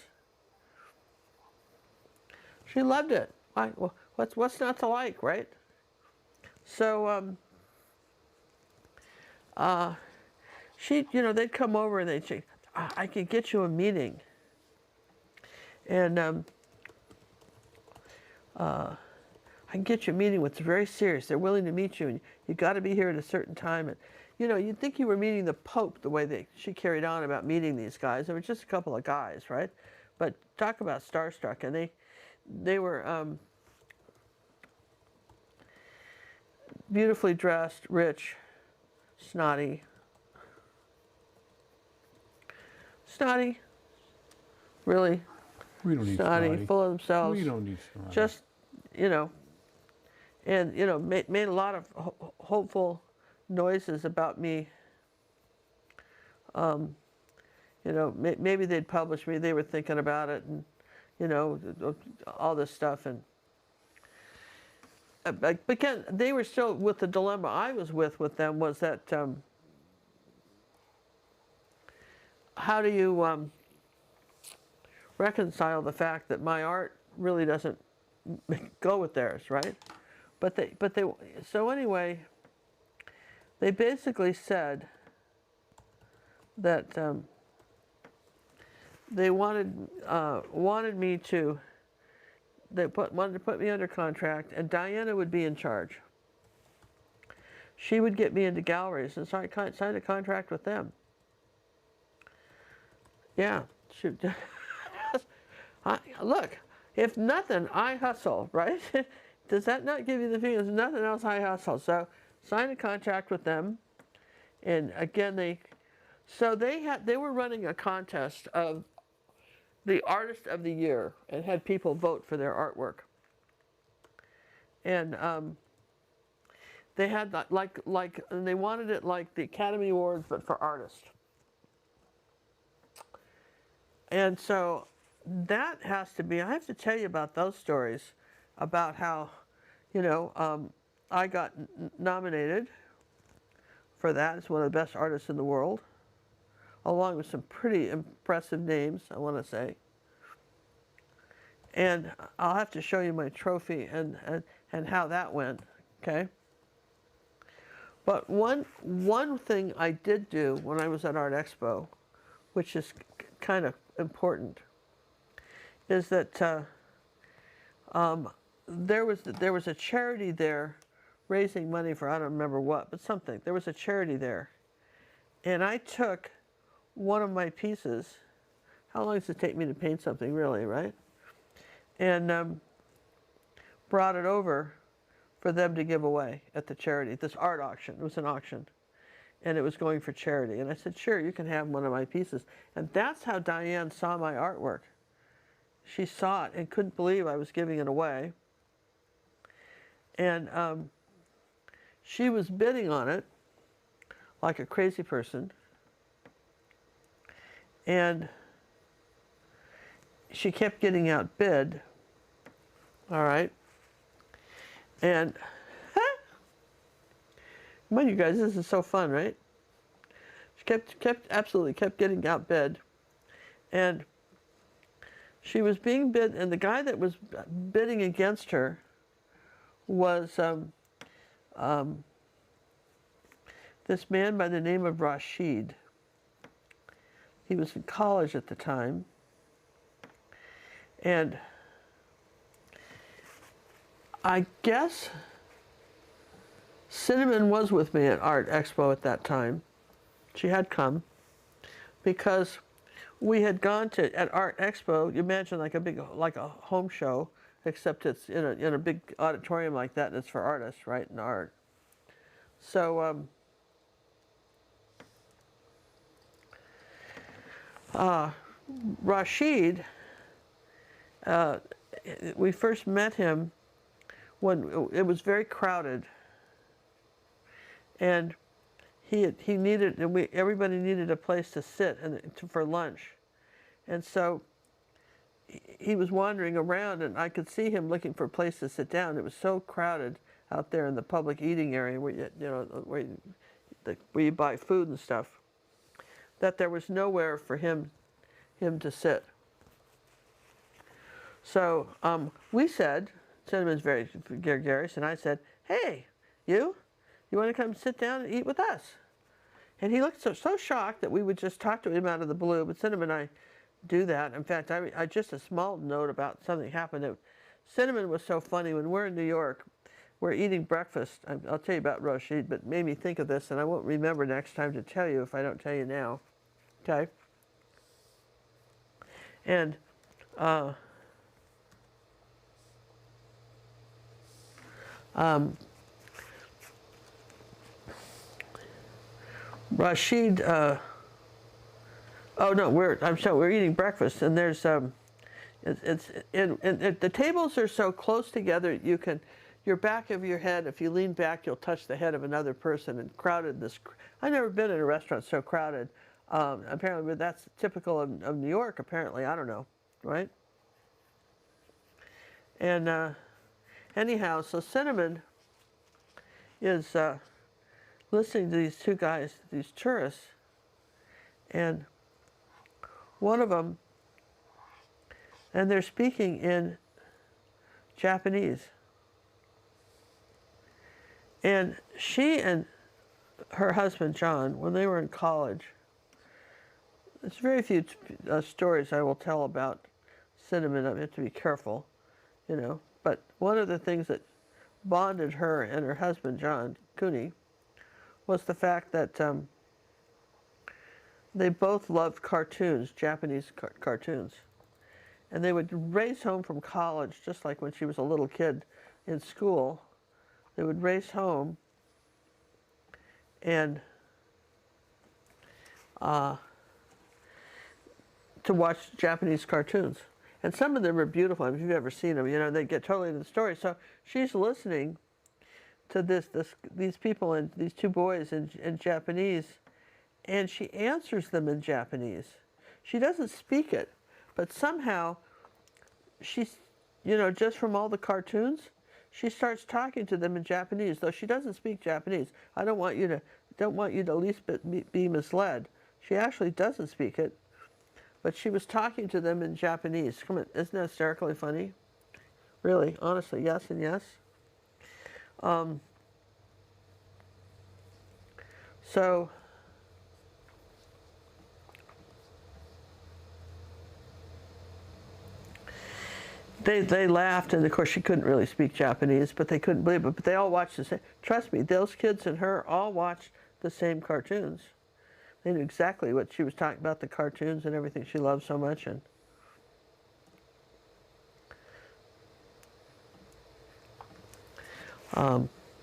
She loved it. Well, what's not to like, right? So, she, you know, they'd come over and they'd say, I could get you a meeting. And I can get you a meeting with very serious. They're willing to meet you, and you got to be here at a certain time. And you know, you'd think you were meeting the Pope the way she carried on about meeting these guys. They were just a couple of guys, right? But talk about starstruck, and they were beautifully dressed, rich, snotty, really. We don't need snotty. Full of themselves. We don't need snotty. Just, you know, and, you know, made a lot of hopeful noises about me. You know, maybe they'd publish me. They were thinking about it, and, you know, all this stuff. And but again, they were still with the dilemma I was with them was that how do you reconcile the fact that my art really doesn't go with theirs, right? But they so anyway, they basically said that they wanted me to. Wanted to put me under contract, and Diana would be in charge. She would get me into galleries, and so I signed a contract with them. Yeah, look, if nothing, I hustle, right? Does that not give you the feeling? There's nothing else, I hustle. So, signed a contract with them, and again they were running a contest of the artist of the year and had people vote for their artwork. And they had that and they wanted it like the Academy Awards but for artists. And so that has to be, I have to tell you about those stories about how, you know, I got nominated for that. It's one of the best artists in the world, along with some pretty impressive names, I want to say. And I'll have to show you my trophy and how that went, okay? But one thing I did do when I was at Art Expo, which is kind of important, is that there was a charity there raising money for, I don't remember what, but something. There was a charity there. And I took one of my pieces. How long does it take me to paint something, really, right? And brought it over for them to give away at the charity, this art auction. It was an auction. And it was going for charity. And I said, sure, you can have one of my pieces. And that's how Diane saw my artwork. She saw it and couldn't believe I was giving it away. And she was bidding on it like a crazy person. And she kept getting outbid. All right. And come on, you guys, this is so fun, right? She absolutely kept getting outbid. And she was being bid, and the guy that was bidding against her was this man by the name of Rashid. He was in college at the time. And I guess Cinnamon was with me at Art Expo at that time. She had come because we had gone to, at Art Expo, you imagine like a big, like a home show, except it's in a big auditorium like that, and it's for artists, right, and art. So Rashid, we first met him when it was very crowded, and he needed, and everybody needed a place to sit for lunch, and so he was wandering around, and I could see him looking for a place to sit down. It was so crowded out there in the public eating area where you buy food and stuff, that there was nowhere for him to sit. So we said, Cinnamon's very gregarious, and I said, "Hey, you want to come sit down and eat with us?" And he looked so shocked that we would just talk to him out of the blue. But Cinnamon and I do that. In fact, I just a small note about something happened. Cinnamon was so funny. When we're in New York, we're eating breakfast. I'll tell you about Rashid, but made me think of this, and I won't remember next time to tell you if I don't tell you now. Okay? And Rashid, oh no, we're eating breakfast, and there's the tables are so close together, your back of your head, if you lean back, you'll touch the head of another person, and crowded I've never been in a restaurant so crowded. Apparently, that's typical of New York, apparently, I don't know, right? And anyhow, so Cinnamon is listening to these two guys, these tourists, and one of them, and they're speaking in Japanese. And she and her husband, John, when they were in college, there's very few stories I will tell about Cinnamon. I have to be careful, But one of the things that bonded her and her husband, John Cooney, was the fact that they both loved cartoons, Japanese cartoons. And they would race home from college, just like when she was a little kid in school. They would race home and to watch Japanese cartoons. And some of them are beautiful. If you've ever seen them, they get totally into the story. So she's listening to these people and these two boys in Japanese, and she answers them in Japanese. She doesn't speak it, but somehow she's, just from all the cartoons, she starts talking to them in Japanese, though she doesn't speak Japanese. I don't want you to at least be misled. She actually doesn't speak it, but she was talking to them in Japanese. Come on, isn't that hysterically funny? Really, honestly, yes and yes. So they laughed, and of course she couldn't really speak Japanese, but they couldn't believe it. But they all watched the same. Trust me, those kids and her all watched the same cartoons. They knew exactly what she was talking about, the cartoons and everything she loved so much. And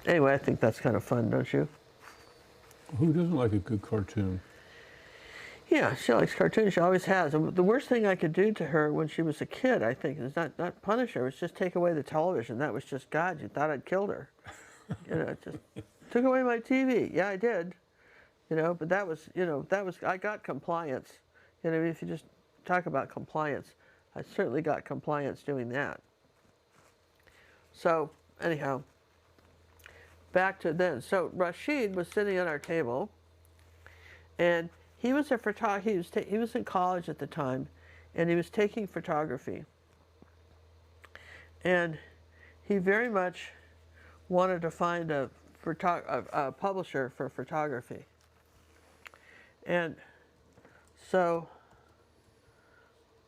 anyway, I think that's kind of fun, don't you? Who doesn't like a good cartoon? Yeah, she likes cartoons. She always has. And the worst thing I could do to her when she was a kid, I think, is not punish her. It was just take away the television. That was just God. You thought I'd killed her. Just took away my TV. Yeah, I did. But that was I got compliance. If you just talk about compliance, I certainly got compliance doing that. So anyhow, back to then. So Rashid was sitting at our table, and he was a photographer. He was in college at the time, and he was taking photography. And he very much wanted to find a publisher for photography. And so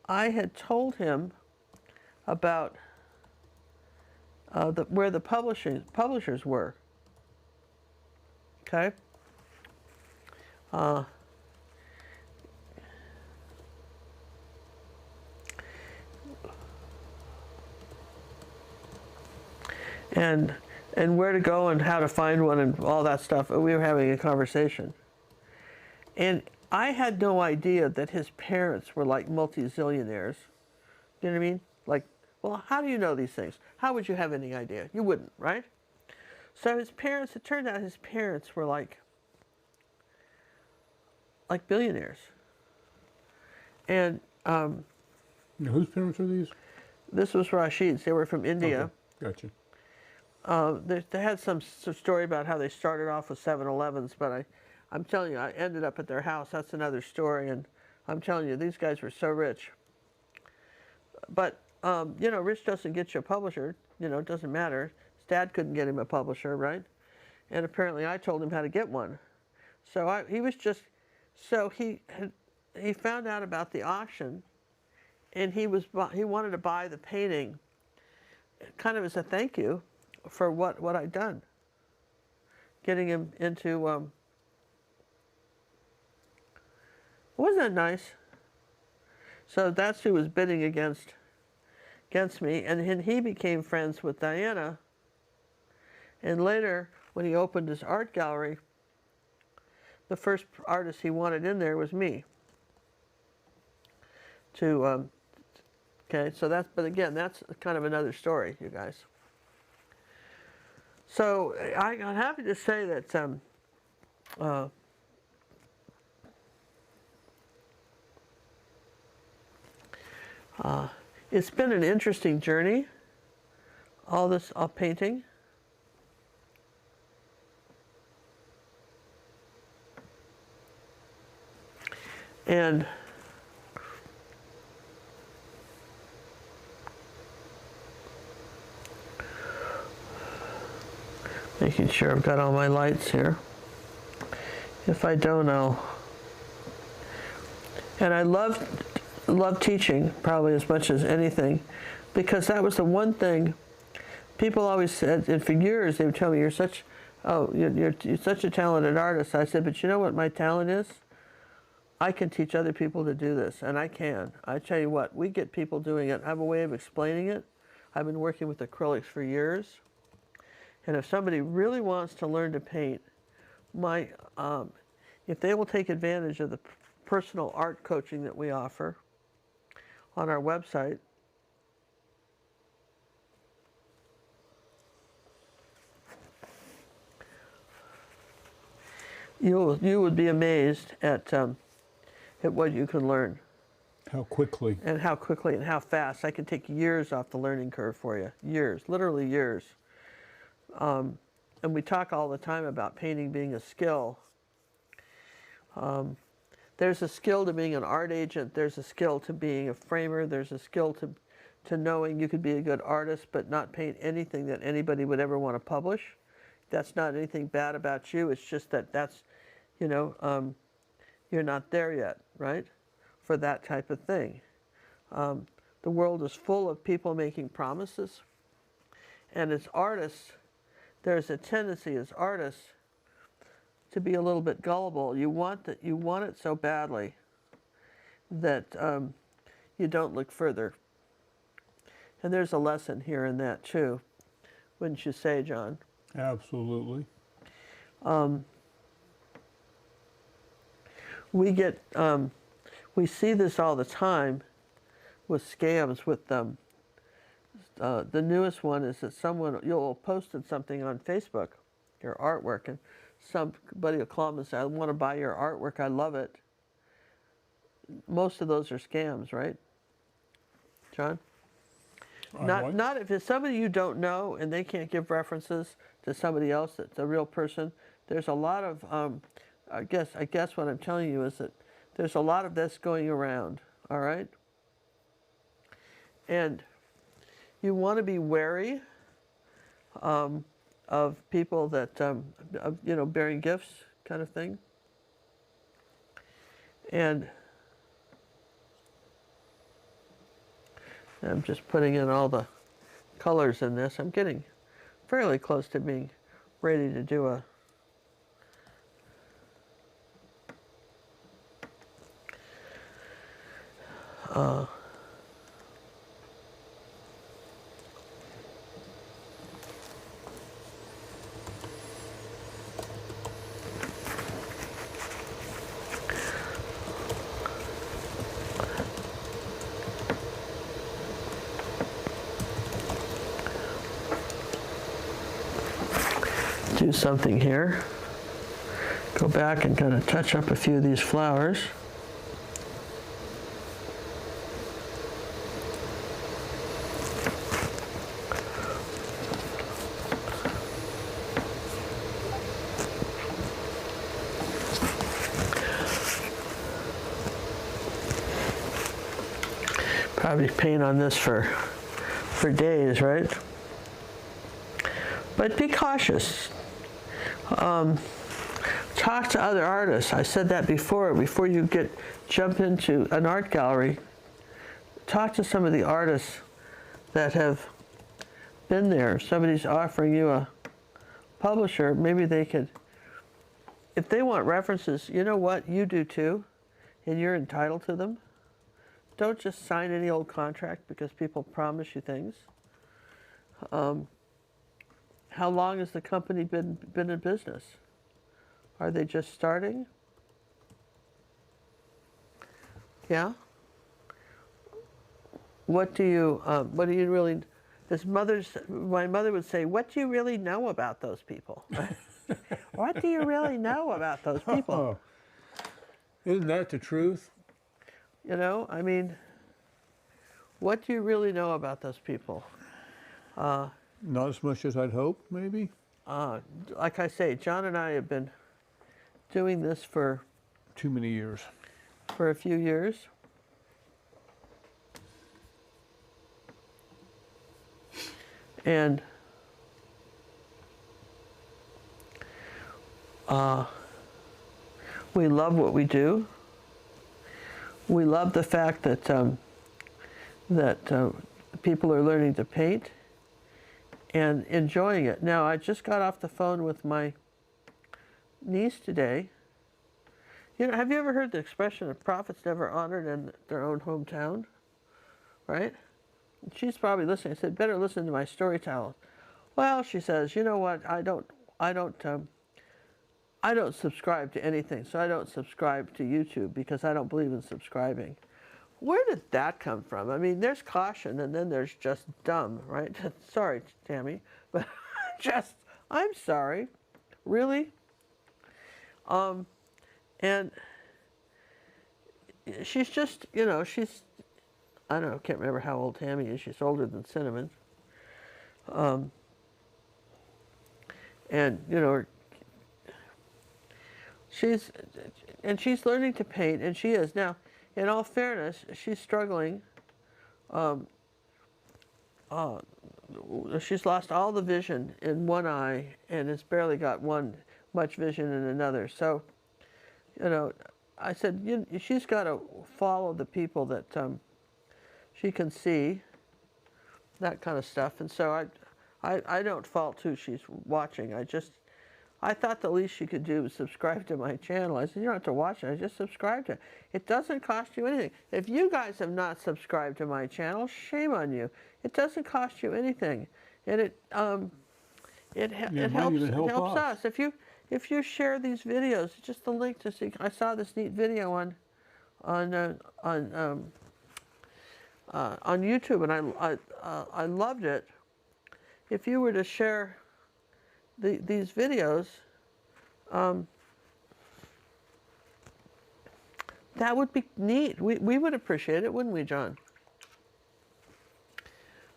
I had told him about where the publishers were. Okay. and where to go and how to find one and all that stuff. We were having a conversation. And I had no idea that his parents were like multi-zillionaires. You know what I mean? Like, well, how do you know these things? How would you have any idea? You wouldn't, right? So his parents, it turned out his parents were like billionaires. And Now, whose parents are these? this was Rashid's. They were from India. Okay, gotcha. They had some story about how they started off with 7-Elevens, but I'm telling you, I ended up at their house. That's another story, and I'm telling you, these guys were so rich. But, you know, rich doesn't get you a publisher. You know, it doesn't matter. His dad couldn't get him a publisher, right? And apparently I told him how to get one. So he was just, so he found out about the auction, and he wanted to buy the painting kind of as a thank you for what I'd done. Getting him into, wasn't that nice? So that's who was bidding against me, and then he became friends with Diana. And later, when he opened his art gallery, the first artist he wanted in there was me. Okay, so but again, that's kind of another story, you guys. So I'm happy to say that it's been an interesting journey, all this painting. And making sure I've got all my lights here. If I don't, and I love teaching probably as much as anything, because that was the one thing people always said, and for years they would tell me, you're such a talented artist. I said, but you know what my talent is? I can teach other people to do this, and I can. I tell you what, we get people doing it. I have a way of explaining it. I've been working with acrylics for years, and if somebody really wants to learn to paint, if they will take advantage of the personal art coaching that we offer on our website, you would be amazed at what you can learn. How quickly. And how quickly and how fast. I can take years off the learning curve for you. Years, literally years. And we talk all the time about painting being a skill. There's a skill to being an art agent. There's a skill to being a framer. There's a skill to knowing you could be a good artist but not paint anything that anybody would ever want to publish. That's not anything bad about you. It's just that's, you know, you're not there yet, right? For that type of thing. The world is full of people making promises. And as artists, there's a tendency as artists to be a little bit gullible. You want it so badly that you don't look further. And there's a lesson here in that too, wouldn't you say, John? Absolutely. We see this all the time with scams. With the newest one is that you'll posted something on Facebook, your artwork, and somebody will call and say, I want to buy your artwork, I love it. Most of those are scams, right, John? Not if it's somebody you don't know and they can't give references to somebody else that's a real person. There's a lot of, I guess what I'm telling you is that there's a lot of this going around, all right? And you want to be wary of people that, you know, bearing gifts kind of thing. And I'm just putting in all the colors in this. I'm getting fairly close to being ready to do a do something here. Go back and kind of touch up a few of these flowers. Probably paint on this for days, right? But be cautious. Talk to other artists. I said that before you jump into an art gallery. Talk to some of the artists that have been there. If somebody's offering you a publisher, maybe they could, if they want references, you know what, you do too, and you're entitled to them. Don't just sign any old contract because people promise you things. How long has the company been in business? Are they just starting? Yeah? What do you really, my mother would say, what do you really know about those people? What do you really know about those people? Oh, isn't that the truth? You know, I mean, what do you really know about those people? Not as much as I'd hoped, maybe? Like I say, John and I have been doing this for Too many years. For a few years. And we love what we do. We love the fact that people are learning to paint and enjoying it. Now, I just got off the phone with my niece today. You know, have you ever heard the expression, "A prophet's never honored in their own hometown"? Right? She's probably listening. I said, "Better listen to my storytelling." Well, she says, "You know what? I don't subscribe to anything, so I don't subscribe to YouTube because I don't believe in subscribing." Where did that come from? I mean, there's caution and then there's just dumb, right? Sorry, Tammy, but I'm sorry. Really? And she's just, you know, I don't know, can't remember how old Tammy is. She's older than Cinnamon. And, you know, she's learning to paint, and she is. Now, in all fairness, she's struggling. She's lost all the vision in one eye and has barely got much vision in another. So, you know, I said, she's got to follow the people that she can see, that kind of stuff. And so I don't fault who she's watching. I thought the least she could do was subscribe to my channel. I said, you don't have to watch it, I just subscribe to it. It doesn't cost you anything. If you guys have not subscribed to my channel, shame on you. It doesn't cost you anything. And it helps us. If you share these videos, just the link to see. I saw this neat video on YouTube, and I loved it. If you were to share these videos, that would be neat. We would appreciate it, wouldn't we, John?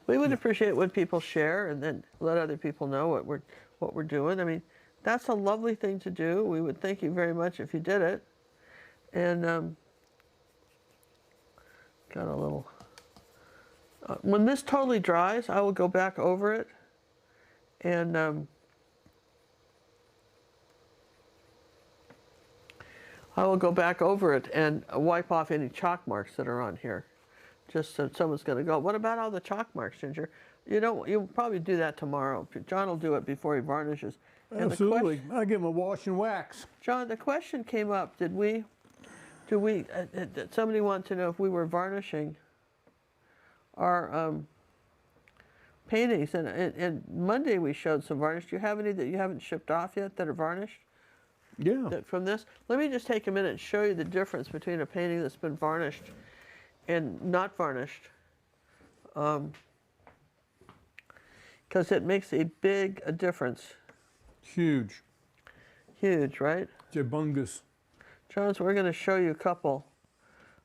We would appreciate it when people share and then let other people know what we're doing. I mean, that's a lovely thing to do. We would thank you very much if you did it. And got a little. When this totally dries, I will go back over it and wipe off any chalk marks that are on here. Just so someone's going to go, what about all the chalk marks, Ginger? You'll probably do that tomorrow. John will do it before he varnishes. Absolutely. I give him a wash and wax. John, the question came up, did somebody wanted to know if we were varnishing our paintings. And Monday we showed some varnish. Do you have any that you haven't shipped off yet that are varnished? Yeah. From this? Let me just take a minute and show you the difference between a painting that's been varnished and not varnished. Because it makes a big difference. Huge. Huge, right? Jabungus. Jones, we're going to show you a couple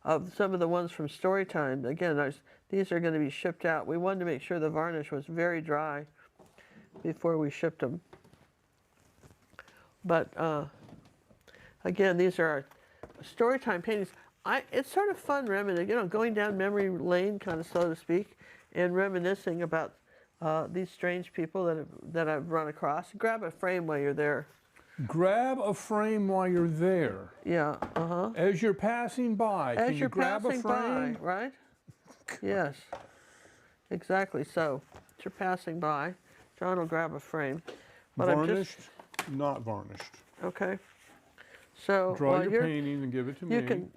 of some of the ones from Storytime. Again, these are going to be shipped out. We wanted to make sure the varnish was very dry before we shipped them. But again, these are our Storytime paintings. It's sort of fun reminiscing, going down memory lane, kind of so to speak, and reminiscing about these strange people that I've run across. Grab a frame while you're there. Grab a frame while you're there. Yeah, As you're passing by, As can you're you grab a passing frame? by, right? Yes, exactly. So, as you're passing by, John will grab a frame. But Varnished, not varnished. Okay. So Draw while your painting and give it to me. You can.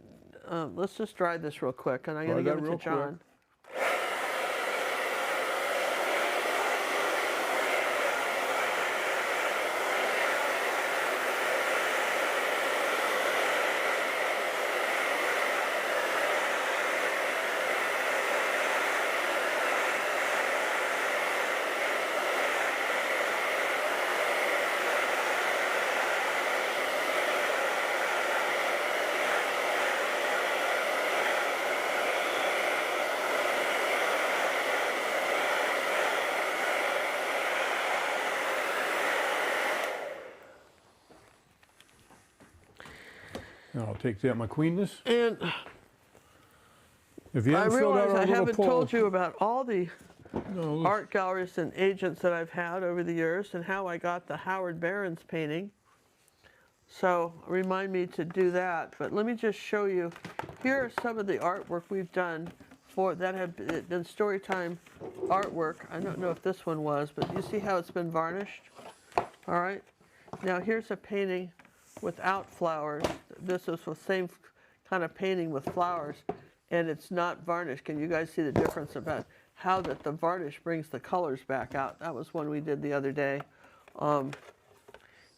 Let's just dry this real quick, and I'm going to give it to John. I'll take that, my queenness. And if you I haven't filled out realize our I little haven't poll, told you about all the no, art galleries and agents that I've had over the years and how I got the Howard Barron's painting. So remind me to do that. But let me just show you. Here are some of the artwork we've done that have been Storytime artwork. I don't know if this one was, but you see how it's been varnished? All right. Now here's a painting without flowers. This is the same kind of painting with flowers, and it's not varnished. Can you guys see the difference about how the varnish brings the colors back out? That was one we did the other day.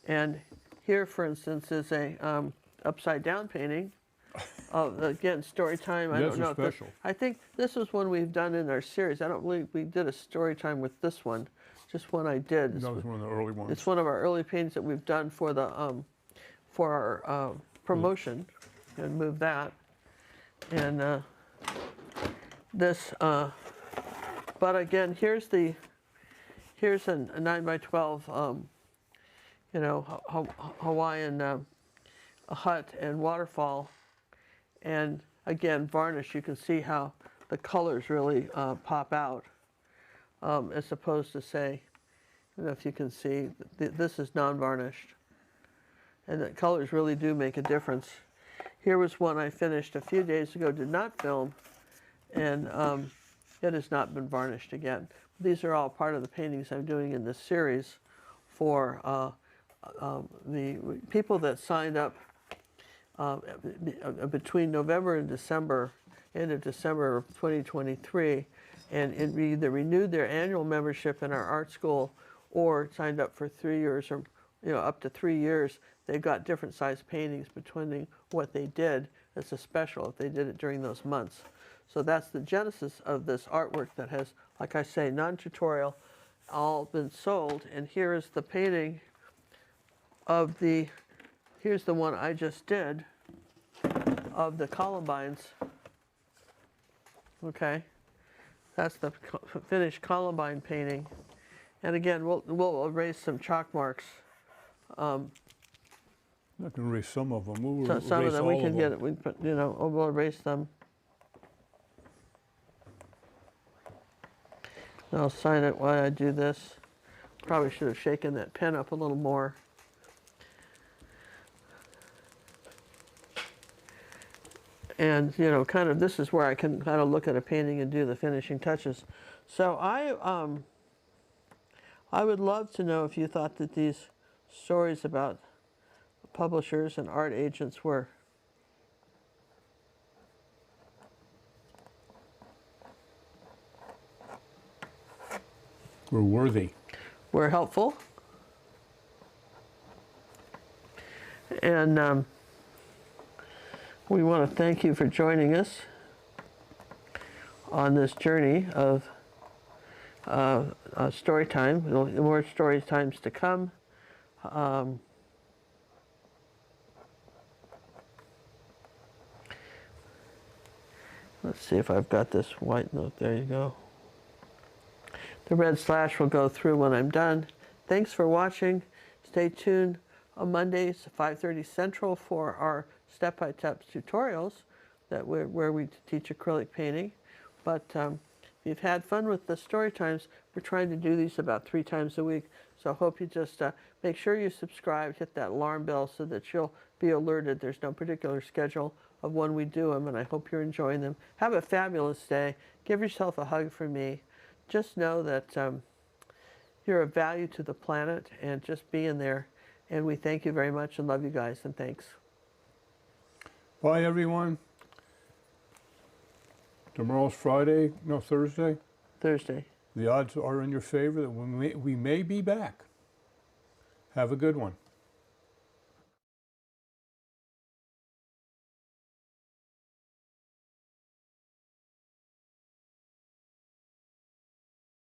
And here, for instance, is a upside down painting. Again, Storytime. I don't know if this, I think this was one we've done in our series. I don't believe we did a Storytime with this one. Just one I did. That was one of the early ones. It's one of our early paintings that we've done for the for our promotion. And move that. And this. But again, here's a 9x12. Hawaiian hut and waterfall. And again, varnish, you can see how the colors really pop out, as opposed to say, if you can see, this is non-varnished. And the colors really do make a difference. Here was one I finished a few days ago, did not film, and it has not been varnished again. These are all part of the paintings I'm doing in this series for the people that signed up between November and December, end of December of 2023, and either renewed their annual membership in our art school or signed up for 3 years or up to 3 years. They've got different size paintings between what they did. It's a special if they did it during those months. So that's the genesis of this artwork that has, like I say, non-tutorial, all been sold. And here is the painting of here's the one I just did of the Columbines. Okay, that's the finished Columbine painting. And again, we'll erase some chalk marks. I can erase some of them. We'll So some erase of them all we can of get them. it. We'll erase them. I'll sign it while I do this. Probably should have shaken that pen up a little more. And kind of this is where I can kind of look at a painting and do the finishing touches. So I would love to know if you thought that these stories about publishers and art agents were worthy. Were helpful. And we want to thank you for joining us on this journey of story time. More story times to come. Let's see if I've got this white note. There you go. The red slash will go through when I'm done. Thanks for watching. Stay tuned on Mondays, 5:30 Central, for our step-by-step tutorials where we teach acrylic painting. But if you've had fun with the story times, we're trying to do these about 3 times a week. So I hope you just make sure you subscribe, hit that alarm bell so that you'll be alerted. There's no particular schedule of when we do them, and I hope you're enjoying them. Have a fabulous day. Give yourself a hug from me. Just know that you're of value to the planet, and just being there. And we thank you very much and love you guys, and thanks. Bye, everyone. Tomorrow's Friday, no, Thursday. Thursday. The odds are in your favor that we may be back. Have a good one.